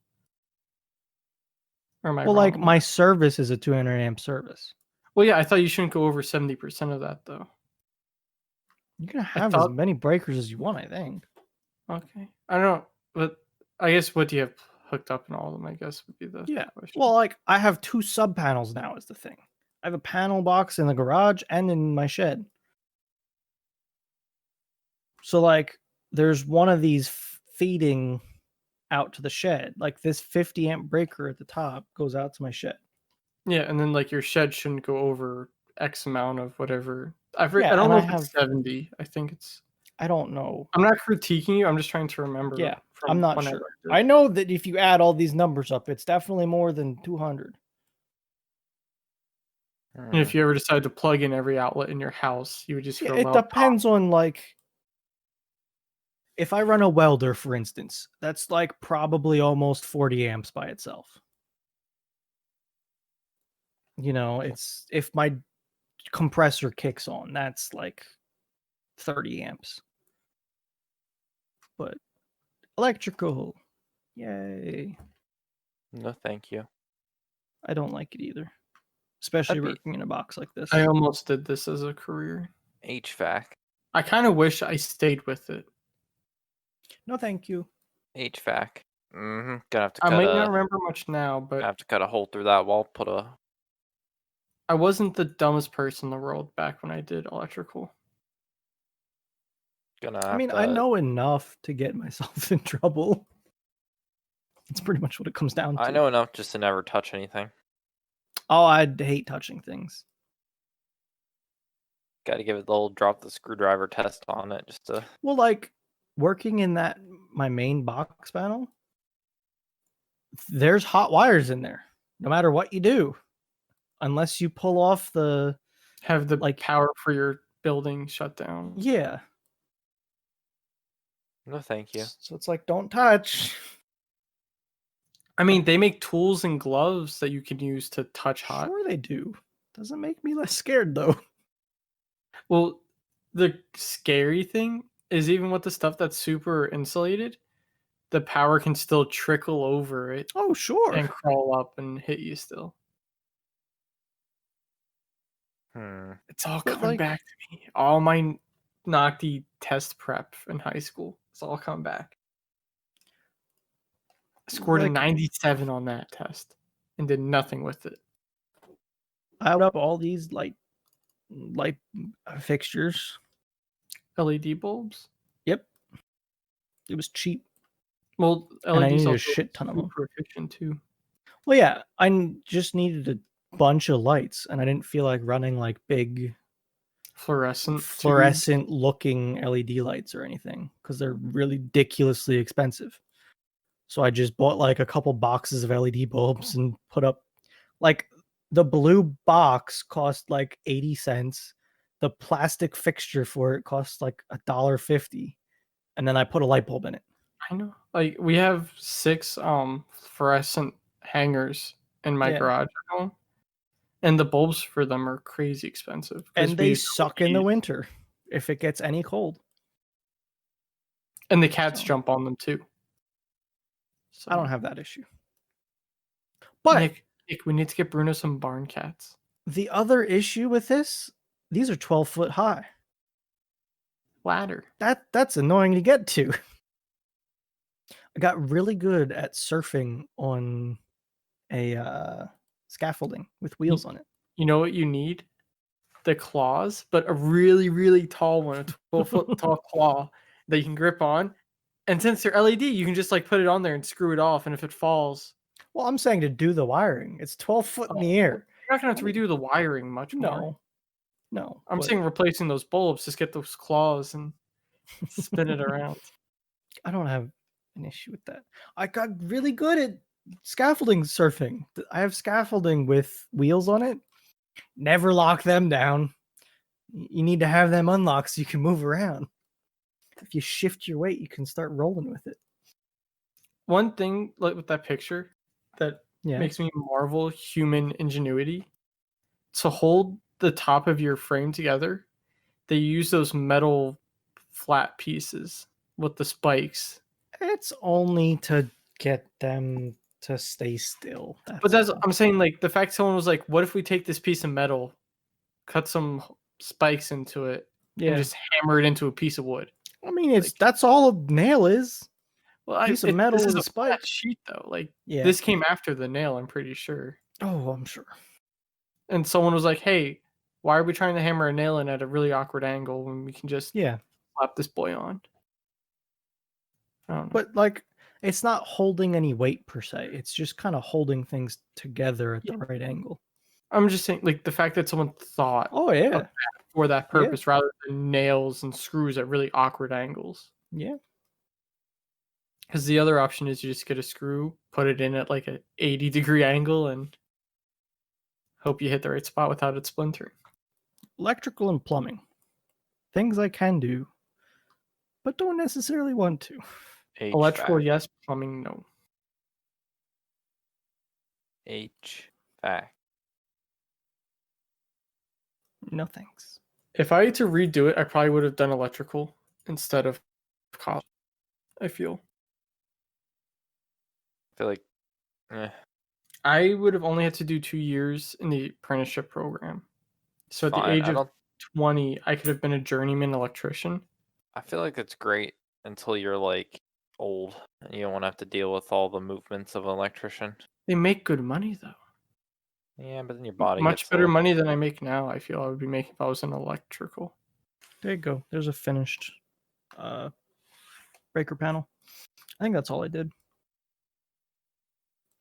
Or am I Well, wrong? like my service is a 200 amp service. Well, yeah, I thought you shouldn't go over 70% of that though. You can have as many breakers as you want, I think. Okay. I don't know, but I guess what do you have hooked up in all of them, I guess would be the question. Well, like I have 2 sub panels now is the thing. I have a panel box in the garage and in my shed. So like there's one of these feeding out to the shed. Like this 50 amp breaker at the top goes out to my shed. Yeah, and then like your shed shouldn't go over X amount of whatever. I Yeah, don't and know I if it's 70. I think it's. I don't know. I'm not critiquing you. I'm just trying to remember. Yeah, from I'm not when sure. learned it. I know that if you add all these numbers up, it's definitely more than 200. And if you ever decide to plug in every outlet in your house, you would just hear. It depends on like. If I run a welder, for instance, that's like probably almost 40 amps by itself. You know, it's if my compressor kicks on, that's like 30 amps. But electrical, yay. No, thank you. I don't like it either. Especially working in a box like this. I almost did this as a career. HVAC. I kind of wish I stayed with it. No, thank you. HVAC. Gonna have to I cut might not remember much now, but have to cut a hole through that wall, put a... I wasn't the dumbest person in the world back when I did electrical. I know enough to get myself in trouble. That's pretty much what it comes down to. I know enough just to never touch anything. Oh, I'd hate touching things. Got to give it the old drop the screwdriver test on it just to... Well, like working in my main box panel, there's hot wires in there, no matter what you do, unless you pull off the Have the like power for your building shut down. yeah. No, thank you. So it's like don't touch. I mean, they make tools and gloves that you can use to touch hot. Sure they do. Doesn't make me less scared though. Well, the scary thing is even with the stuff that's super insulated, the power can still trickle over it Oh sure. and crawl up and hit you still. It's all But, coming like- back to me. All my Nocti test prep in high school. It's all come back. I scored a Like- 97 on that test and did nothing with it. I would up all these light fixtures. LED bulbs? Yep. It was cheap. Well, And I LEDs needed a also shit ton of them. super efficient too. Well, yeah, just needed a bunch of lights, and I didn't feel like running like big Fluorescent looking LED lights or anything because they're really ridiculously expensive. So I just bought like a couple boxes of LED bulbs and put up like the blue box cost like 80 cents. The plastic fixture for it cost like $1.50. And then I put a light bulb in it. I know. Like we have 6 fluorescent hangers in my Yeah. garage at home. And the bulbs for them are crazy expensive. 'cause And we they use suck in the LEDs. winter if it gets any cold. And the cats So- jump on them too. So, I don't have that issue. But Nick, we need to get Bruno some barn cats. the other issue with this, these are 12 foot high. Ladder. That's annoying to get to. I got really good at surfing on a scaffolding with wheels on it. You know what you need? The claws, but a really, really tall one, a 12-foot tall claw that you can grip on. And since they're LED, you can just like put it on there and screw it off. And if it falls, Well, I'm saying to do the wiring. It's 12 foot in the air. you're not gonna have to redo the wiring much more. No. I'm but saying replacing those bulbs, just get those claws and spin it around. I don't have an issue with that. I got really good at scaffolding surfing. I have scaffolding with wheels on it. Never lock them down. You need to have them unlocked so you can move around. If you shift your weight, you can start rolling with it. One thing like with that picture that Yeah. makes me marvel human ingenuity. To hold the top of your frame together, they use those metal flat pieces with the spikes. It's only to get them to stay still. But that's all. I'm saying, like the fact someone was like, what if we take this piece of metal, cut some spikes into it, and just hammer it into a piece of wood? I mean, that's all a nail is. Well, Piece of metal this with is a flat spike. sheet though. Like Yeah. this came after the nail, I'm pretty sure. Oh, I'm sure. And someone was like, "Hey, why are we trying to hammer a nail in at a really awkward angle when we can just Yeah. slap this boy on?" I don't know. But like it's not holding any weight per se. It's just kind of holding things together at the right angle. I'm just saying, like the fact that someone thought Oh yeah. for that purpose rather than nails and screws at really awkward angles. Yeah. Because the other option is you just get a screw, put it in at like an 80-degree angle, and hope you hit the right spot without it splintering. Electrical and plumbing. Things I can do, but don't necessarily want to. Electrical, HVAC. yes. Plumbing, no. HVAC. No thanks. If I had to redo it, I probably would have done electrical instead of college. I feel. I feel like, I would have only had to do 2 years in the apprenticeship program. So at the fine. age of 20, I could have been a journeyman electrician. I feel like it's great until you're like old and you don't want to have to deal with all the movements of an electrician. They make good money though. Yeah, but then your body Much gets better old. money than I make now. I feel I would be making if I was in electrical. There you go. There's a finished breaker panel. I think that's all I did.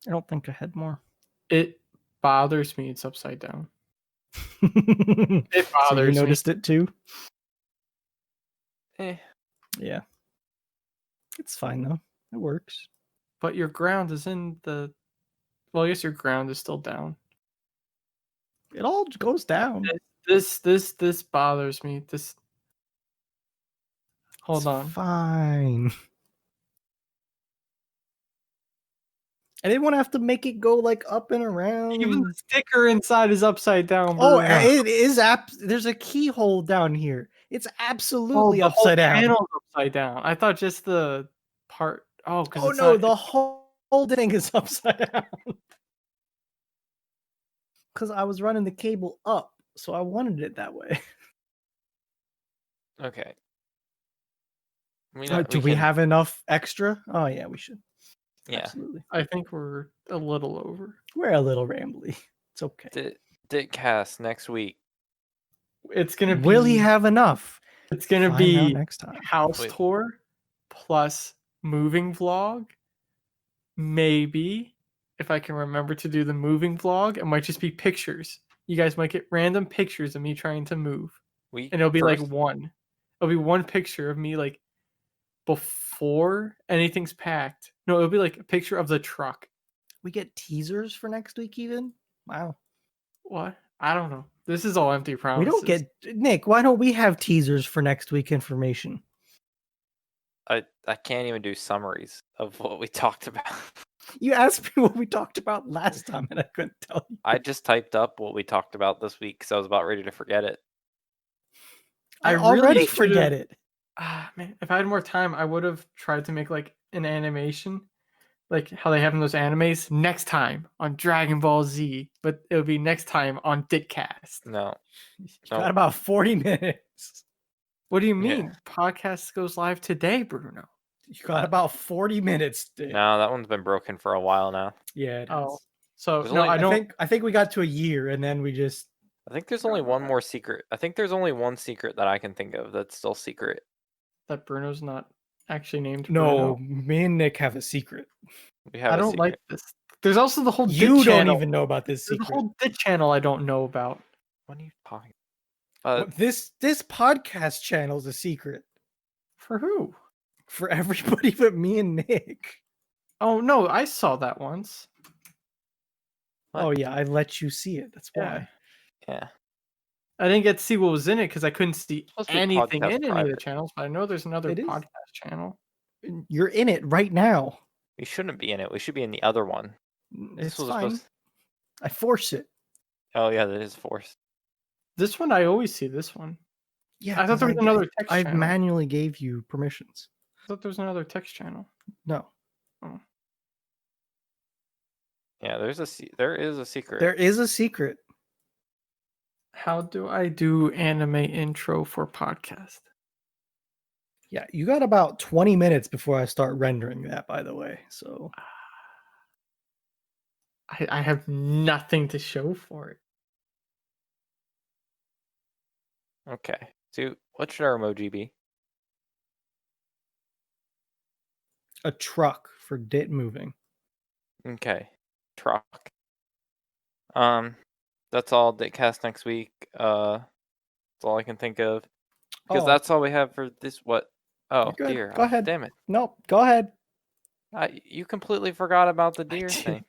I don't think I had more. It bothers me it's upside down. It It so you bothers me. noticed it too? Eh, Yeah. It's fine though. It works. But your ground is in the. Well, I guess your ground is still down. It all goes down. This bothers me. This. Hold It's on. fine. I didn't want to have to make it go like up and around. Even and- the sticker inside is upside down. Oh, Bruno. it is there's a keyhole down here. It's absolutely the upside whole down. panel's upside down. I thought just the part. Oh, because Oh it's no, not. the whole thing is upside down. Because I was running the cable up, so I wanted it that way. Okay. Do we can- have enough extra? Oh yeah, we should. Yeah. Absolutely. I think we're a little over. We're a little rambly. It's okay. Ditcast next week. It's gonna be. Will he have enough? It's gonna Find be out next time. house Wait. tour plus moving vlog. Maybe if I can remember to do the moving vlog, it might just be pictures. You guys might get random pictures of me trying to move, and it'll be like one. It'll be one picture of me like before anything's packed. No, it'll be like a picture of the truck. We get teasers for next week, even. Wow. What? I don't know. This is all empty We promises. don't get Nick. Why don't we have teasers for next week information? I can't even do summaries of what we talked about. You asked me what we talked about last time, and I couldn't tell you. I just typed up what we talked about this week because I was about ready to forget it. I really already should've- forget it. Man, if I had more time, I would have tried to make like an animation, like how they have in those animes. Next time on Dragon Ball Z, but it would be next time on Ditcast. No. You Nope. got about 40 minutes. What do you Yeah. mean? Podcast goes live today, Bruno. You got about 40 minutes. Dude. No, that one's been broken for a while now. Yeah, it Oh, is. so There's no, only- I don't. I think we got to a year, and then we just. I think there's only one more secret. I think there's only one secret that I can think of that's still secret. That Bruno's not actually named. No, Bruno. me and Nick have a secret. We have I a don't secret. like this. There's also the whole Dit You don't channel. even know about this There's a secret. whole Dit channel I don't know about. What are you talking? This podcast channel is a secret For who? for everybody but me and Nick. Oh no, I saw that once. What? Oh yeah, I let you see it. That's Yeah. why. Yeah. I didn't get to see what was in it because I couldn't see Supposed to be anything podcast in any of the private. channels. But I know there's another It is. podcast channel. You're in it right now. We shouldn't be in it. We should be in the other one. It's was fine. supposed- I force it. Oh yeah, that is forced. This one I always see. This one. Yeah, I thought there was another text I channel. manually gave you permissions. I thought there was another text channel. No, Yeah, there is a secret. there is a secret. How do I do anime intro for podcast? Yeah, you got about 20 minutes before I start rendering that, by the way. So I have nothing to show for it. Okay. So what should our emoji be? a truck for dit moving. Okay. Truck. That's all Ditcast next week. That's all I can think of. Because Oh. that's all we have for this what oh You're good. dear. Go ahead. Damn it. Nope, go ahead. You completely forgot about the I deer thing.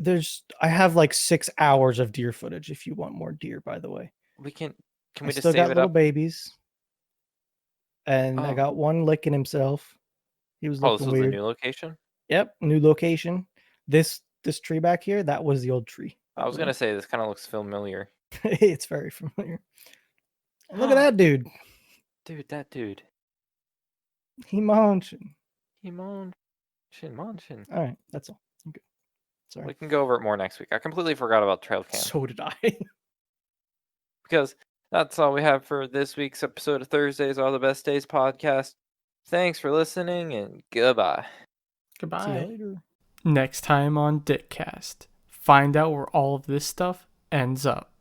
did. I have like 6 hours of deer footage if you want more deer, by the way. Can I we just still save got it little up? babies. And I Oh. got one licking himself. He was Oh, this looking was the weird. new location? Yep, new location. This tree back here, that was the old tree. I was gonna say this kind of looks familiar. It's very familiar. And look at that dude. Dude, that dude. He munching. He munchin. All right, that's all. I'm good. Sorry. We can go over it more next week. I completely forgot about trail cam So did I. because that's all we have for this week's episode of Thursdays Are the Best Days podcast. Thanks for listening and goodbye. See you Goodbye. later. Next time on Ditcast, find out where all of this stuff ends up.